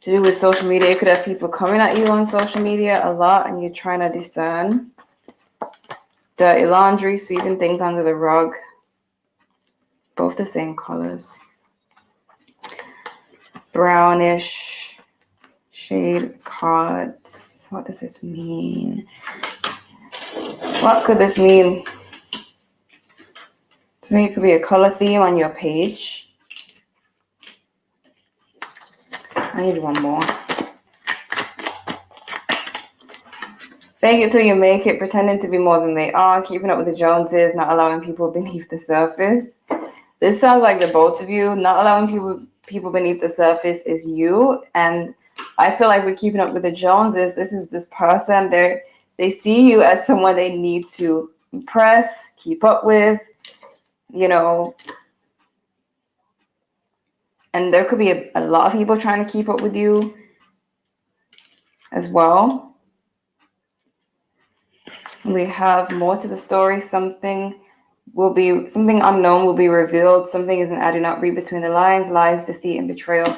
do with social media. You could have people coming at you on social media a lot and you're trying to discern. dirty laundry, sweeping things under the rug. Both the same colors. Brownish shade cards. What does this mean? What could this mean? To me, it could be a color theme on your page. I need one more. Fake it till you make it, pretending to be more than they are, keeping up with the Joneses, not allowing people beneath the surface. This sounds like the both of you. Not allowing people beneath the surface is you. And I feel like we're keeping up with the Joneses. This is this person. They see you as someone they need to impress, keep up with, you know. And there could be a lot of people trying to keep up with you as well. We have more to the story. Something unknown will be revealed. Something is an I do not read between the lines, lies, deceit, and betrayal,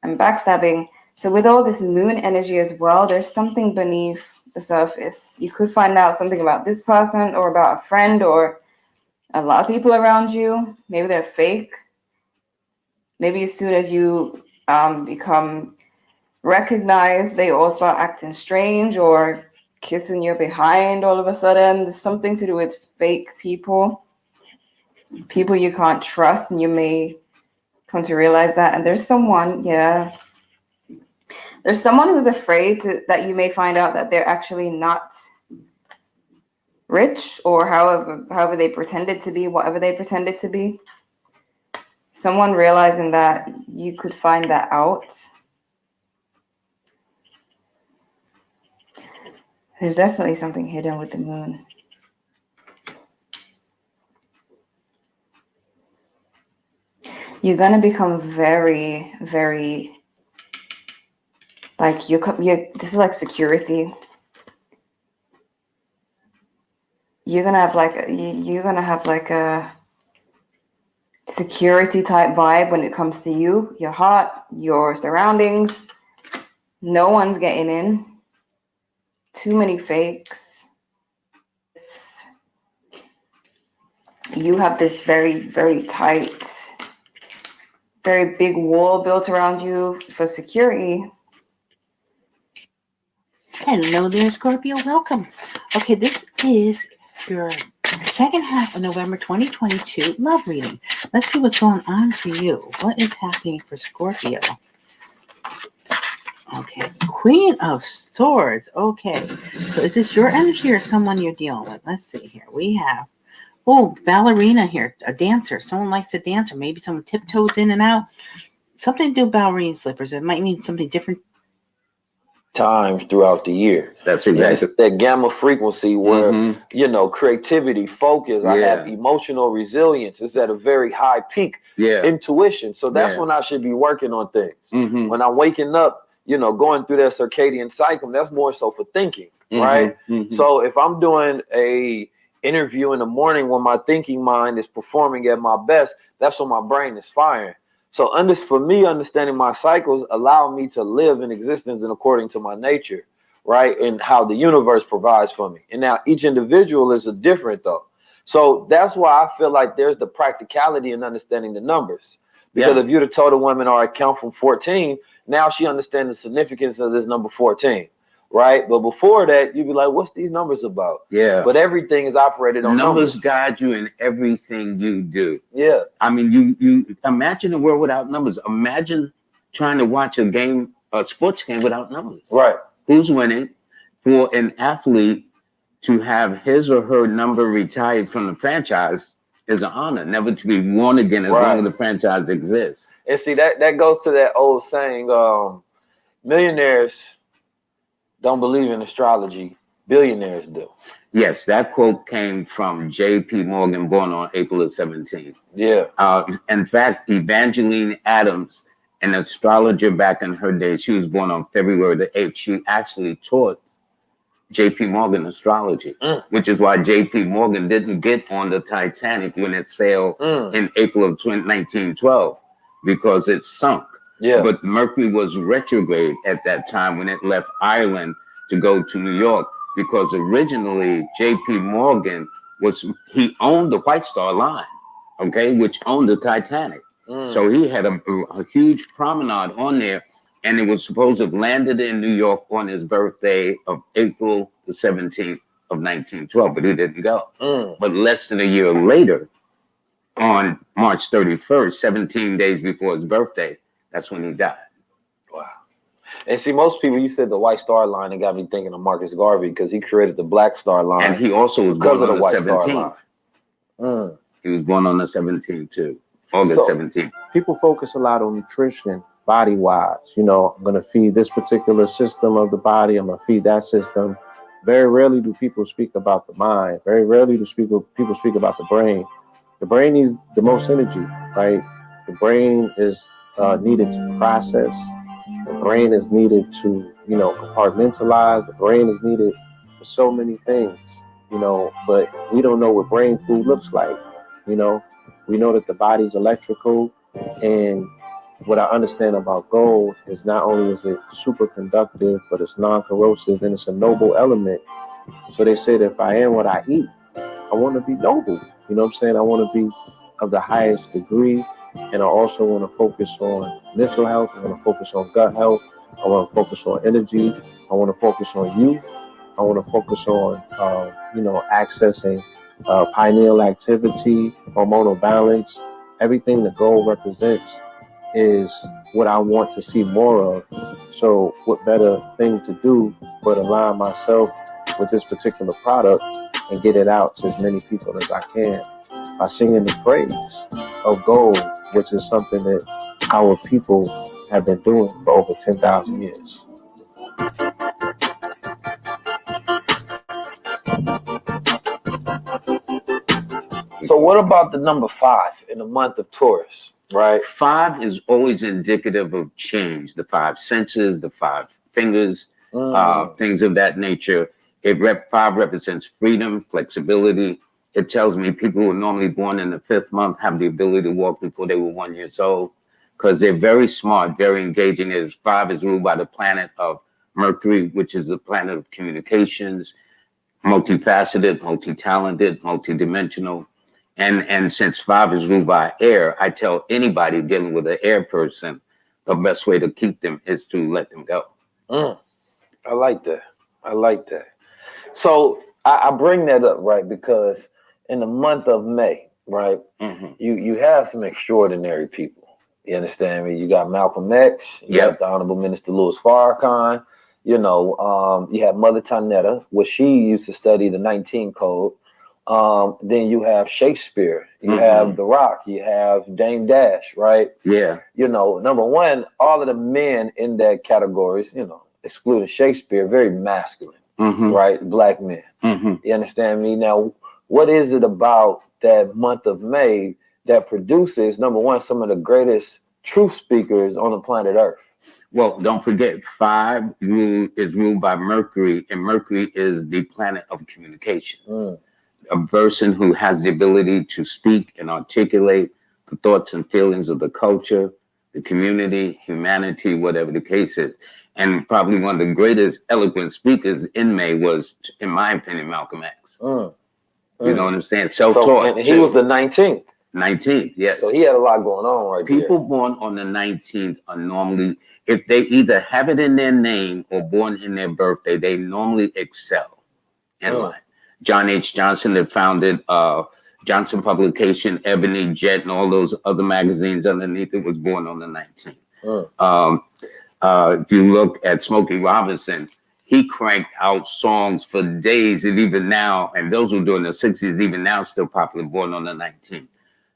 and backstabbing. So with all this moon energy as well, there's something beneath the surface. You could find out something about this person or about a friend or a lot of people around you. Maybe they're fake. Maybe as soon as you become recognized, they all start acting strange or kissing you behind all of a sudden. There's something to do with fake people you can't trust, and you may come to realize that. And there's someone who's afraid that you may find out that they're actually not rich, or however they pretended to be, whatever they pretended to be. Someone realizing that you could find that out. There's definitely something hidden with the moon. You're gonna become very, very like you. This is like security. You're gonna have like a security type vibe when it comes to you, your heart, your surroundings. No one's getting in. Too many fakes. You have this very, very tight, very big wall built around you for security. Hello there, Scorpio. Welcome. Okay, this is your second half of November 2022 love reading. Let's see what's going on for you. What is happening for Scorpio? Okay, Queen of Swords. Okay, so is this your energy or someone you're dealing with? Let's see here. We have, ballerina here, a dancer. Someone likes to dance, or maybe someone tiptoes in and out. Something to do with ballerina slippers. It might mean something different times throughout the year. That's exactly that gamma frequency where creativity, focus. I have emotional resilience. It's at a very high peak. Intuition. So that's when I should be working on things. When I'm waking up, going through that circadian cycle, that's more so for thinking, right? So if I'm doing a interview in the morning when my thinking mind is performing at my best, that's when my brain is firing. So for me, understanding my cycles allow me to live in existence and according to my nature, right? And how the universe provides for me. And now each individual is different though. So that's why I feel like there's the practicality in understanding the numbers. Because if you'd have told a woman, all right, count from 14, now she understands the significance of this number 14, right? But before that, you'd be like, what's these numbers about? But everything is operated on numbers. Guide you in everything you do. I mean, you imagine a world without numbers. Imagine trying to watch a sports game without numbers. Right. Who's winning? For an athlete to have his or her number retired from the franchise is an honor, never to be worn again as long as the franchise exists. And see, that goes to that old saying, millionaires don't believe in astrology, billionaires do. Yes, that quote came from J.P. Morgan, born on April 17th. In fact, Evangeline Adams, an astrologer back in her day, she was born on February the 8th. She actually taught J.P. Morgan astrology, which is why J.P. Morgan didn't get on the Titanic when it sailed in April of 1912, because it sunk. But Mercury was retrograde at that time when it left Ireland to go to New York, because originally J.P. Morgan he owned the White Star Line, okay, which owned the Titanic. So he had a huge promenade on there, and it was supposed to have landed in New York on his birthday of April the 17th of 1912, but he didn't go. But less than a year later, on March 31st, 17 days before his birthday, that's when he died. Wow. And see, most people, you said the White Star Line, it got me thinking of Marcus Garvey because he created the Black Star Line. And he also was born on the White 17th. He was born on the 17th too, August 17th. People focus a lot on nutrition, body-wise. You know, I'm going to feed this particular system of the body. I'm going to feed that system. Very rarely do people speak about the mind. Very rarely do people speak about the brain. The brain needs the most energy, right? The brain is needed to process. The brain is needed to, compartmentalize. The brain is needed for so many things, but we don't know what brain food looks like. We know that the body's electrical, and what I understand about gold is not only is it super conductive, but it's non-corrosive and it's a noble element. So they say that if I am what I eat, I want to be noble. You know what I'm saying? I want to be of the highest degree, and I also want to focus on mental health. I want to focus on gut health. I want to focus on energy. I want to focus on youth. I want to focus on, accessing pineal activity, hormonal balance. Everything the gold represents is what I want to see more of. So what better thing to do but align myself with this particular product and get it out to as many people as I can by singing the praise of gold, which is something that our people have been doing for over 10,000 years. So what about the number 5 in the month of Taurus, right? 5 is always indicative of change. The 5 senses, the 5 fingers, things of that nature. 5 represents freedom, flexibility. It tells me people who are normally born in the 5th month have the ability to walk before they were 1 year old, because they're very smart, very engaging. 5 is ruled by the planet of Mercury, which is the planet of communications, multifaceted, multi-talented, multi-dimensional. And since 5 is ruled by air, I tell anybody dealing with an air person, the best way to keep them is to let them go. I like that. So I bring that up, right? Because in the month of May, right, you have some extraordinary people. You understand me? You got Malcolm X, you have the Honorable Minister Louis Farrakhan, you have Mother Tanetta, where she used to study the 19 code. Then you have Shakespeare, you have The Rock, you have Dame Dash, right? Yeah. Number one, all of the men in that categories, excluding Shakespeare, very masculine, right? Black men. You understand me? Now, what is it about that month of May that produces, number one, some of the greatest truth speakers on the planet Earth? Well, don't forget, 5 is ruled by Mercury, and Mercury is the planet of communication. A person who has the ability to speak and articulate the thoughts and feelings of the culture, the community, humanity, whatever the case is. And probably one of the greatest eloquent speakers in May was, in my opinion, Malcolm X. You know what I'm saying? Self-taught. And he was the 19th. 19th, yes. So he had a lot going on right there. People born on the 19th are normally, if they either have it in their name or born in their birthday, they normally excel in life. John H. Johnson that founded Johnson Publication, Ebony, Jet, and all those other magazines underneath it was born on the 19th. If you look at Smokey Robinson, he cranked out songs for days, and even now, and those who are doing the 60s, even now still popular, born on the 19th.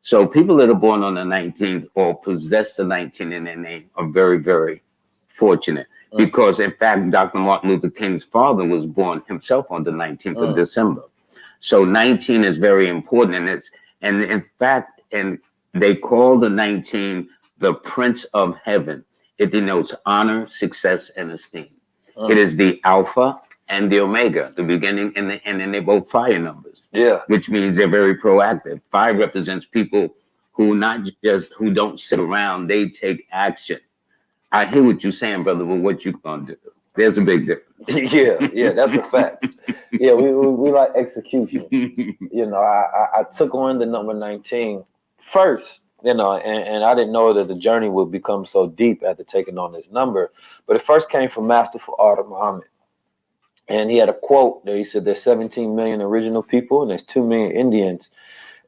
So people that are born on the 19th or possess the 19 in their name are very, very fortunate. Because in fact, Dr. Martin Luther King's father was born himself on the 19th of December. So 19 is very important. And in fact, they call the 19 the Prince of Heaven. It denotes honor, success, and esteem. It is the Alpha and the Omega, the beginning and the end, and they're both fire numbers. Yeah. Which means they're very proactive. 5 represents people who who don't sit around, they take action. I hear what you're saying, brother, but what you gonna do? There's a big difference. Yeah, that's a fact. Yeah, we like execution. You know, I took on the number 19 first, you know, and I didn't know that the journey would become so deep after taking on this number. But it first came from Masterful Art Muhammad. And he had a quote that he said there's 17 million original people and there's 2 million Indians.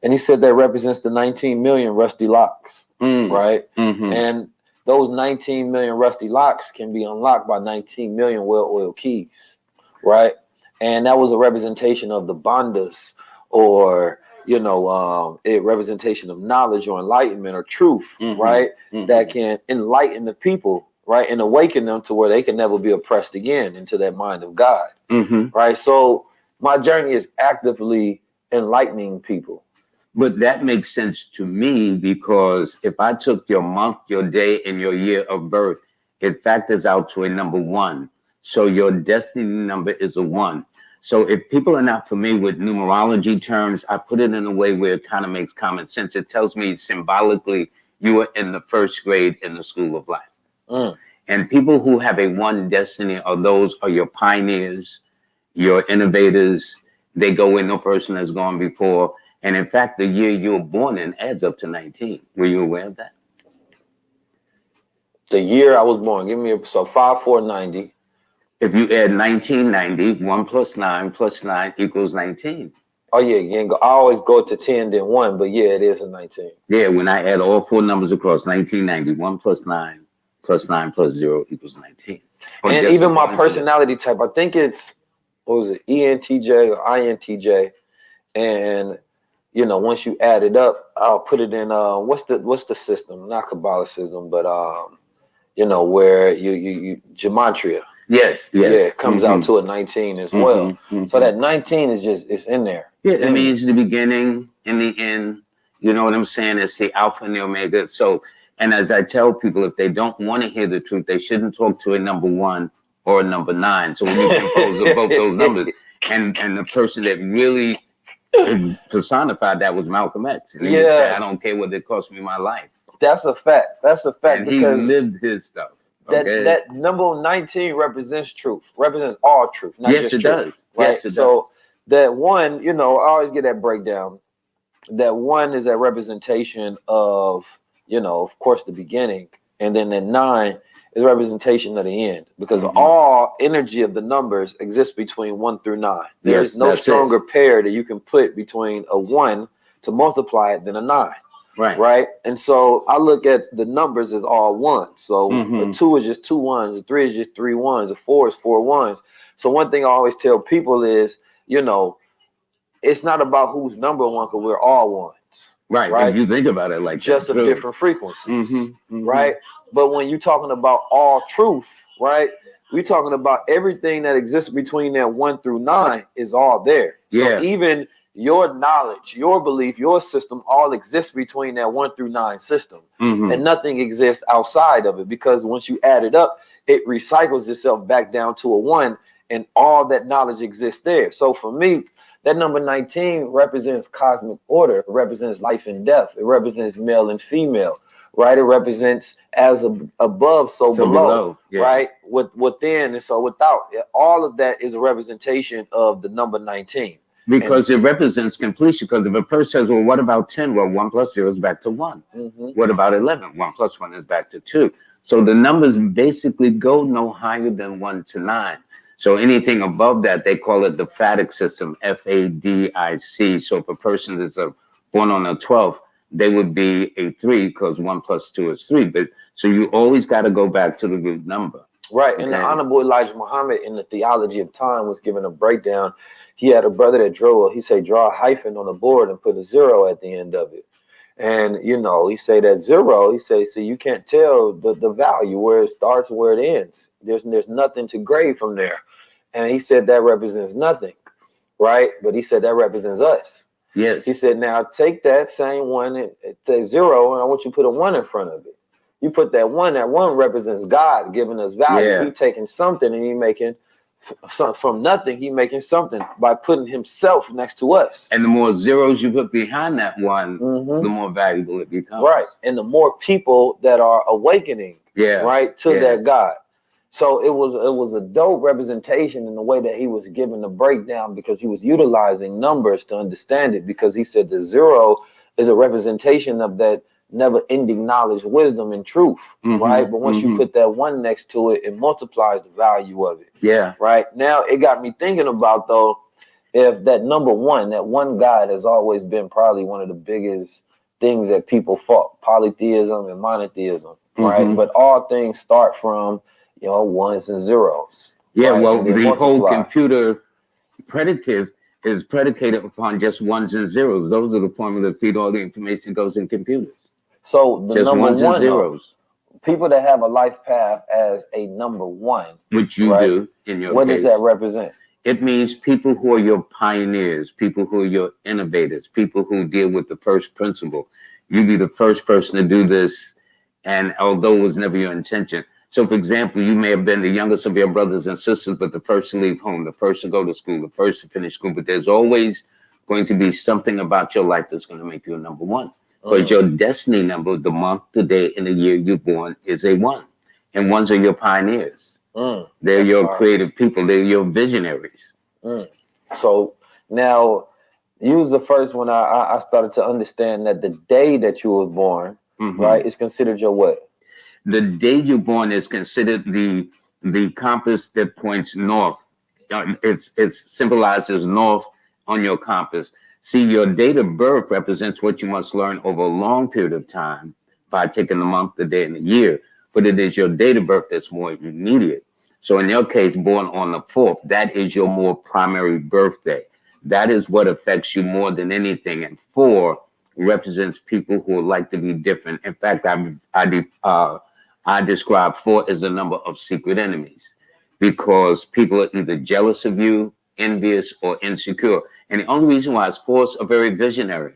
And he said that represents the 19 million rusty locks, right? And those 19 million rusty locks can be unlocked by 19 million well-oiled keys, right? And that was a representation of the bandhas, or, you know, a representation of knowledge or enlightenment or truth, right? That can enlighten the people, right? And awaken them to where they can never be oppressed again into that mind of God, right? So my journey is actively enlightening people. But that makes sense to me, because if I took your month, your day, and your year of birth, it factors out to a number 1. So your destiny number is a 1. So if people are not familiar with numerology terms, I put it in a way where it kind of makes common sense. It tells me symbolically you are in the 1st grade in the school of life. And people who have a 1 destiny are your pioneers, your innovators. They go in, no person has gone before. And in fact, the year you were born in adds up to 19. Were you aware of that? The year I was born, give me so 5490. If you add 1990, 1 plus 9 plus 9 equals 19. Oh yeah, I always go to 10 then 1, but yeah, it is a 19. Yeah, when I add all 4 numbers across, 1990, 1 plus 9 plus 9 plus 0 equals 19. And even my personality type, I think it's, what was it, ENTJ or INTJ, and you know, once you add it up, I'll put it in what's the system? Not Kabbalicism, but you know, where you gematria. Yes. Yeah, it comes out to a 19 as well. So that 19 is just, it's in there. Yeah, it means the beginning and the end. You know what I'm saying? It's the alpha and the omega. So, and as I tell people, if they don't want to hear the truth, they shouldn't talk to a number 1 or a number 9. So when you compose of both those numbers, and the person that really personified that was Malcolm X. And he would say, I don't care what it cost me my life. That's a fact. That's a fact. And he lived his stuff. Okay? That number 19 represents truth, represents all truth, not yes, just it truth, does. right? Yes, it so does. that 1, you know, I always get that breakdown. That 1 is a representation of, you know, of course, the beginning, and then that 9 is a representation of the end, because all energy of the numbers exists between 1 through 9. There is no stronger pair that you can put between a 1 to multiply it than a 9. Right. And so I look at the numbers as all 1. So a 2 is just 2 1s, a 3 is just 3 1s, a 4 is 4 1s. So one thing I always tell people is, you know, it's not about who's number 1, because we're all 1s. Right. If you think about it like just that, of different frequencies. Right. But when you're talking about all truth, right, we're talking about everything that exists between that 1 through 9 is all there. So even your knowledge, your belief, your system all exists between that 1 through 9 system. And nothing exists outside of it, because once you add it up, it recycles itself back down to a 1, and all that knowledge exists there. So for me, that number 19 represents cosmic order. It represents life and death. It represents male and female, right? It represents as above, so below, right? Within and so without. All of that is a representation of the number 19. Because it represents completion. Because if a person says, well, what about 10? Well, 1 plus 0 is back to 1. What about 11? 1 plus 1 is back to 2. So the numbers basically go no higher than 1 to 9. So anything above that, they call it the Fadic system, F-A-D-I-C. So if a person is born on the 12th, they would be a 3, because 1 plus 2 is 3. But so you always got to go back to the root number. Right. Okay. And the Honorable Elijah Muhammad in the Theology of Time was given a breakdown. He had a brother that he said, draw a hyphen on the board and put a 0 at the end of it. And, you know, he say that 0, he say, see, you can't tell the value where it starts and where it ends. There's nothing to grade from there. And he said that represents nothing, right? But he said that represents us. Yes. He said, now take that same 1, the 0, and I want you to put a 1 in front of it. You put that 1 represents God giving us value. Yeah. He taking something and he making from nothing, he making something by putting himself next to us. And the more zeros you put behind that 1, the more valuable it becomes. Right. And the more people that are awakening, right, to that God. So it was a dope representation in the way that he was giving the breakdown, because he was utilizing numbers to understand it, because he said the 0 is a representation of that never ending knowledge, wisdom, and truth, right? But once you put that 1 next to it, it multiplies the value of it. Yeah. Right. Now it got me thinking about, though, if that number 1, that one God has always been probably one of the biggest things that people fought, polytheism and monotheism, right? But all things start from, you know, 1s and 0s. Yeah, right? well, the whole multiply. computer predicate is predicated upon just 1s and 0s. Those are the formula that feed all the information that goes in computers. So the just number 1s and 1, 0s. though, people that have a life path as a number 1, which you do in your what case. does that represent? It means people who are your pioneers, people who are your innovators, people who deal with the first principle. You be the first person to do this, and although it was never your intention. So, for example, you may have been the youngest of your brothers and sisters, but the first to leave home, the first to go to school, the first to finish school. But there's always going to be something about your life that's going to make you a number 1. Because your destiny number, the month, the day, and the year you're born is a 1. And 1s are your pioneers. They're your creative people. They're your visionaries. So now, you was the first one I started to understand that the day that you were born, right, is considered your what? The day you're born is considered the compass that points north. It's symbolized as north on your compass. See, your date of birth represents what you must learn over a long period of time by taking the month, the day, and the year. But it is your date of birth that's more immediate. So in your case, born on the 4th, that is your more primary birthday. That is what affects you more than anything. And 4 represents people who like to be different. In fact, I describe 4 as the number of secret enemies, because people are either jealous of you, envious, or insecure. And the only reason why is 4s are very visionary.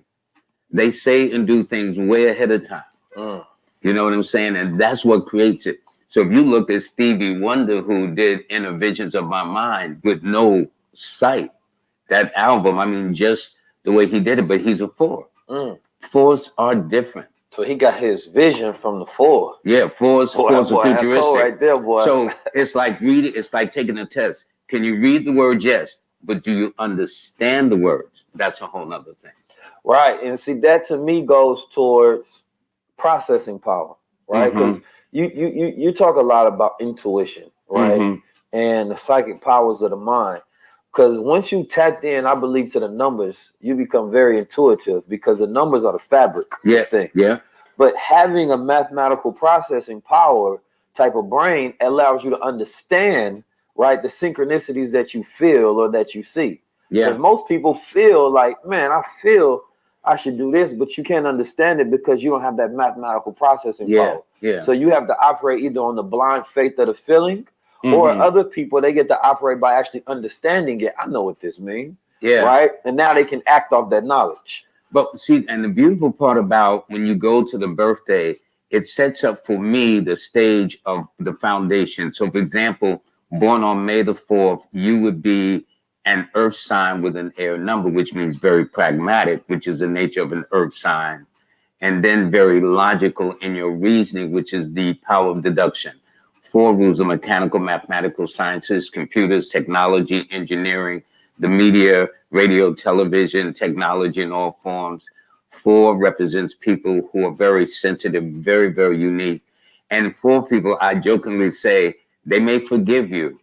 They say and do things way ahead of time. You know what I'm saying? And that's what creates it. So if you look at Stevie Wonder, who did Inner Visions of My Mind with no sight, that album, I mean, just the way he did it, but he's a 4. 4s are different. So he got his vision from the 4. Yeah, 4s are futuristic. Right there, boy. So it's like reading, it's like taking a test. Can you read the word? Yes. But do you understand the words? That's a whole nother thing. Right. And see, that to me goes towards processing power, right? Because you talk a lot about intuition, right? And the psychic powers of the mind. Because once you tapped in, I believe, to the numbers, you become very intuitive, because the numbers are the fabric of things. Yeah. But having a mathematical processing power type of brain allows you to understand, right, the synchronicities that you feel or that you see. Because most people feel like, man, I feel I should do this, but you can't understand it because you don't have that mathematical processing power. So you have to operate either on the blind faith of the feeling, or other people, they get to operate by actually understanding it. I know what this means. Right. And now they can act off that knowledge. But see, and the beautiful part about when you go to the birthday, it sets up for me the stage of the foundation. So, for example, born on May the 4th, you would be an earth sign with an air number, which means very pragmatic, which is the nature of an earth sign. And then very logical in your reasoning, which is the power of deduction. 4 rules of mechanical, mathematical sciences, computers, technology, engineering, the media, radio, television, technology in all forms. 4 represents people who are very sensitive, very, very unique. And 4 people, I jokingly say, they may forgive you,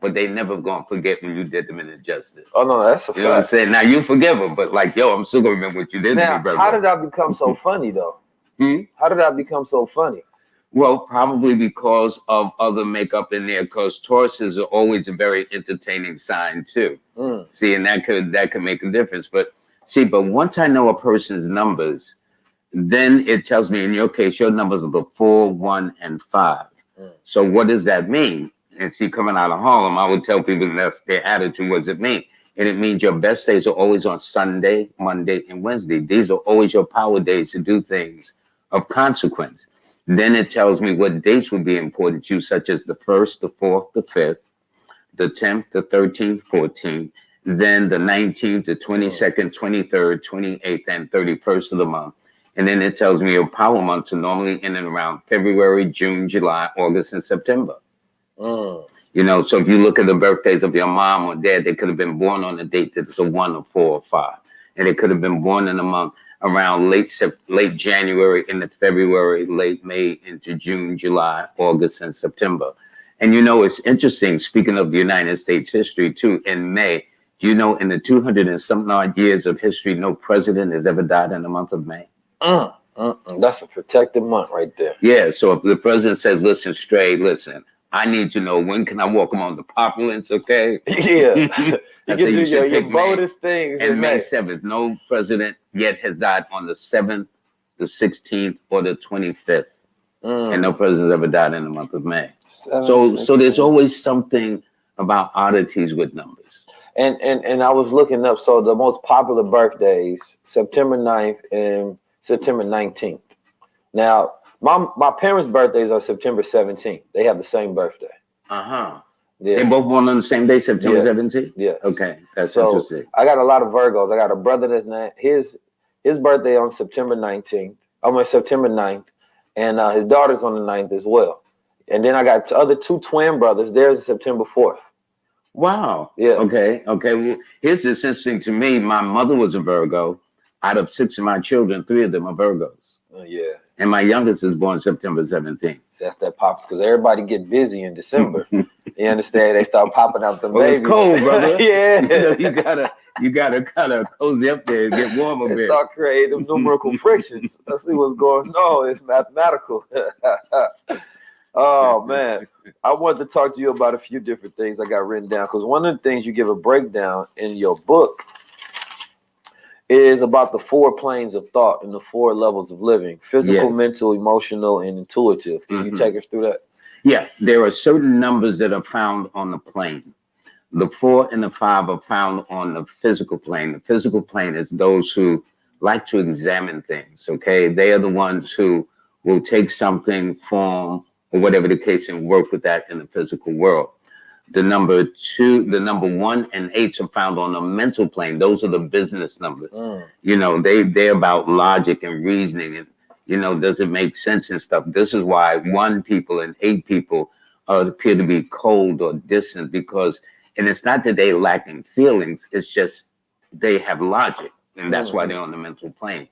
but they never gonna forget when you did them an injustice. Oh no, that's a fact. You know what I'm saying? Now you forgive them, but like, yo, I'm still gonna remember what you did to me, brother. How did that become so funny, though? How did that become so funny? Well, probably because of other makeup in there, because Tauruses are always a very entertaining sign too. See, and that could make a difference. But see, but once I know a person's numbers, then it tells me, in your case, your numbers are the 4, 1, and 5. So what does that mean? And see, coming out of Harlem, I would tell people that's their attitude. What does it mean? And it means your best days are always on Sunday, Monday, and Wednesday. These are always your power days to do things of consequence. Then it tells me what dates would be important to you, such as the 1st, the 4th, the 5th, the 10th, the 13th, 14th, then the 19th, the 22nd, 23rd, 28th, and 31st of the month. And then it tells me your power months are normally in and around February, June, July, August, and September. You know, so if you look at the birthdays of your mom or dad, they could have been born on a date that's a 1 or 4 or 5. And they could have been born in a month around late January into February, late May into June, July, August, and September. And you know, it's interesting, speaking of the United States history too, in May, do you know in the 200 and some odd years of history, no president has ever died in the month of May? That's a protected month right there. Yeah, so if the president says, listen, Stray, listen, I need to know when can I walk among the populace, okay? Yeah. You can do your boldest things. And May 7th, no president yet has died on the 7th, the 16th, or the 25th. And no president ever died in the month of May. So there's always something about oddities with numbers. And I was looking up, so the most popular birthdays, September 9th and September 19th. Now, my parents' birthdays are September 17th. They have the same birthday. Yeah. They both born on the same day, September 17th? Yes. Okay, that's interesting. I got a lot of Virgos. I got a brother that's not, his birthday on September 19th. September 9th. And his daughter's on the 9th as well. And then I got other 2 twin brothers. Theirs is September 4th. Wow. Yeah. Okay. Well, here's this interesting to me. My mother was a Virgo. Out of 6 of my children, 3 of them are Virgos. Yeah. And my youngest is born September 17th. So that's that pop because everybody get busy in December. You understand? They start popping out the babies. It's cold, brother. Yeah. You gotta kind of cozy up there and get warm a bit. Start creating numerical frictions. Let's see what's going on. It's mathematical. Oh man, I wanted to talk to you about a few different things I got written down because one of the things you give a breakdown in your book is about the 4 planes of thought and the 4 levels of living: physical, mental, emotional, and intuitive. Can you take us through that? Yeah, there are certain numbers that are found on the plane. The 4 and the 5 are found on the physical plane. The physical plane is those who like to examine things, okay? They are the ones who will take something, form, or whatever the case, and work with that in the physical world. The number 1 and 8 are found on the mental plane. Those are the business numbers. You know, they're about logic and reasoning and, you know, does it make sense and stuff. This is why 1 people and 8 people appear to be cold or distant because, and it's not that they lack in feelings, it's just they have logic. And that's why they're on the mental plane.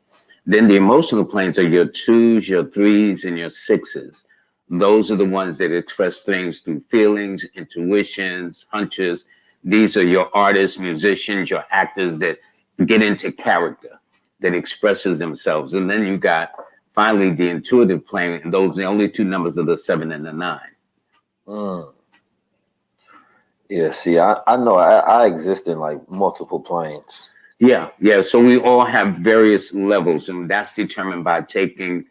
Then the emotional planes are your 2s, your 3s, and your 6s. Those are the ones that express things through feelings, intuitions, hunches. These are your artists, musicians, your actors that get into character, that expresses themselves. And then you got finally the intuitive plane, and those are the only 2 numbers are the 7 and the 9. Yeah, see, I know I exist in like multiple planes. Yeah. So we all have various levels, and that's determined by taking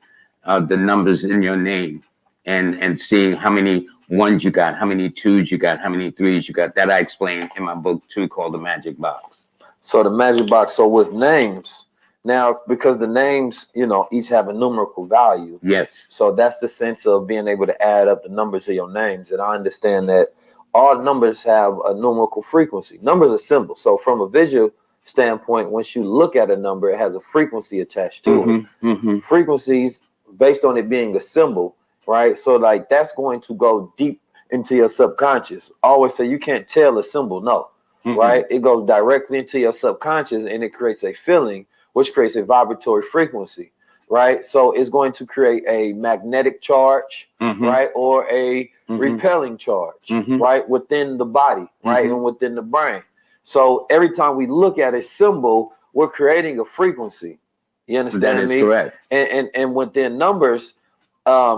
the numbers in your name. And seeing how many 1s you got, how many 2s you got, how many 3s you got. That I explain in my book too, called The Magic Box. So the magic box. So with names, now because the names, you know, each have a numerical value. Yes. So that's the sense of being able to add up the numbers of your names. And I understand that all numbers have a numerical frequency. Numbers are symbols. So from a visual standpoint, once you look at a number, it has a frequency attached to it. Frequencies based on it being a symbol. Right. So like that's going to go deep into your subconscious. I always say you can't tell a symbol. No. Right. It goes directly into your subconscious and it creates a feeling, which creates a vibratory frequency. Right. So it's going to create a magnetic charge. Right. Or a repelling charge. Right. Within the body. Right. And within the brain. So every time we look at a symbol, we're creating a frequency. You understand me? Correct. And within numbers,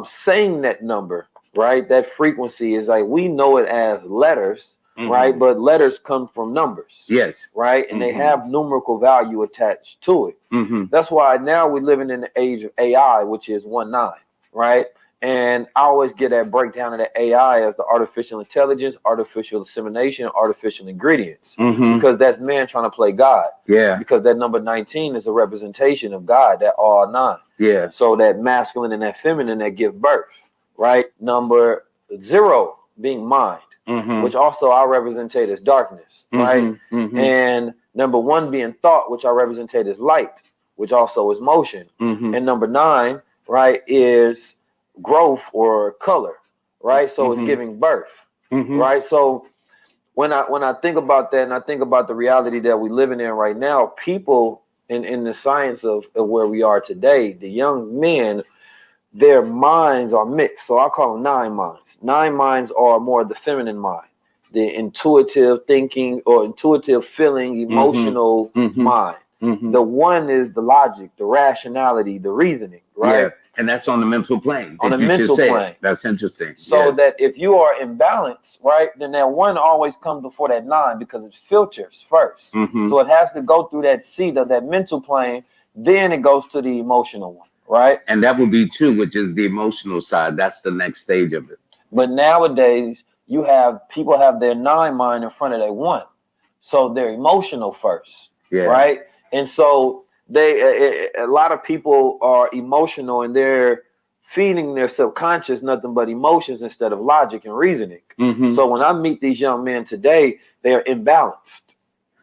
saying that number, right? That frequency is like we know it as letters, right? But letters come from numbers. Yes. Right. And they have numerical value attached to it. That's why now we're living in the age of AI, which is 1-9, right? And I always get that breakdown of the AI as the artificial intelligence, artificial insemination, artificial ingredients, because that's man trying to play God. Yeah. Because that number 19 is a representation of God, that all 9. Yeah. So that masculine and that feminine that give birth, right? Number 0 being mind, which also I representate as darkness, right? And number 1 being thought, which I representate as light, which also is motion. And number 9, right, is growth or color, right? So it's giving birth, right? So when I think about that, and I think about the reality that we're living in right now, people in the science of where we are today, the young men, their minds are mixed. So I call them 9 minds. 9 minds are more the feminine mind, the intuitive thinking or intuitive feeling, emotional mind. The 1 is the logic, the rationality, the reasoning, right? Yeah, and that's on the mental plane. On the mental plane. That's interesting. So that if you are in balance, right, then that 1 always comes before that 9 because it filters first. So it has to go through that seat of that mental plane, then it goes to the emotional one, right? And that would be 2, which is the emotional side. That's the next stage of it. But nowadays, people have their 9 mind in front of their 1. So they're emotional first, right? And so a lot of people are emotional and they're feeding their subconscious nothing but emotions instead of logic and reasoning. So when I meet these young men today, they're imbalanced,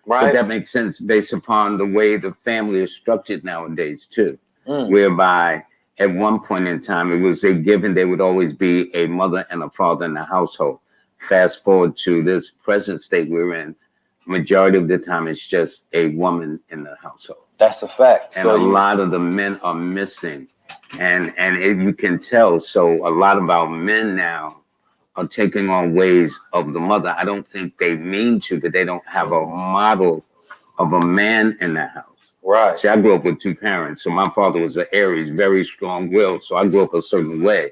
right? But that makes sense based upon the way the family is structured nowadays too, whereby at one point in time it was a given there would always be a mother and a father in the household. Fast forward to this present state we're in, majority of the time it's just a woman in the household. That's a fact. And so a lot of the men are missing, and you can tell. So a lot of our men now are taking on ways of the mother. I don't think they mean to, but they don't have a model of a man in the house. Right. See, I grew up with 2 parents. So my father was an Aries, very strong-willed. So I grew up a certain way.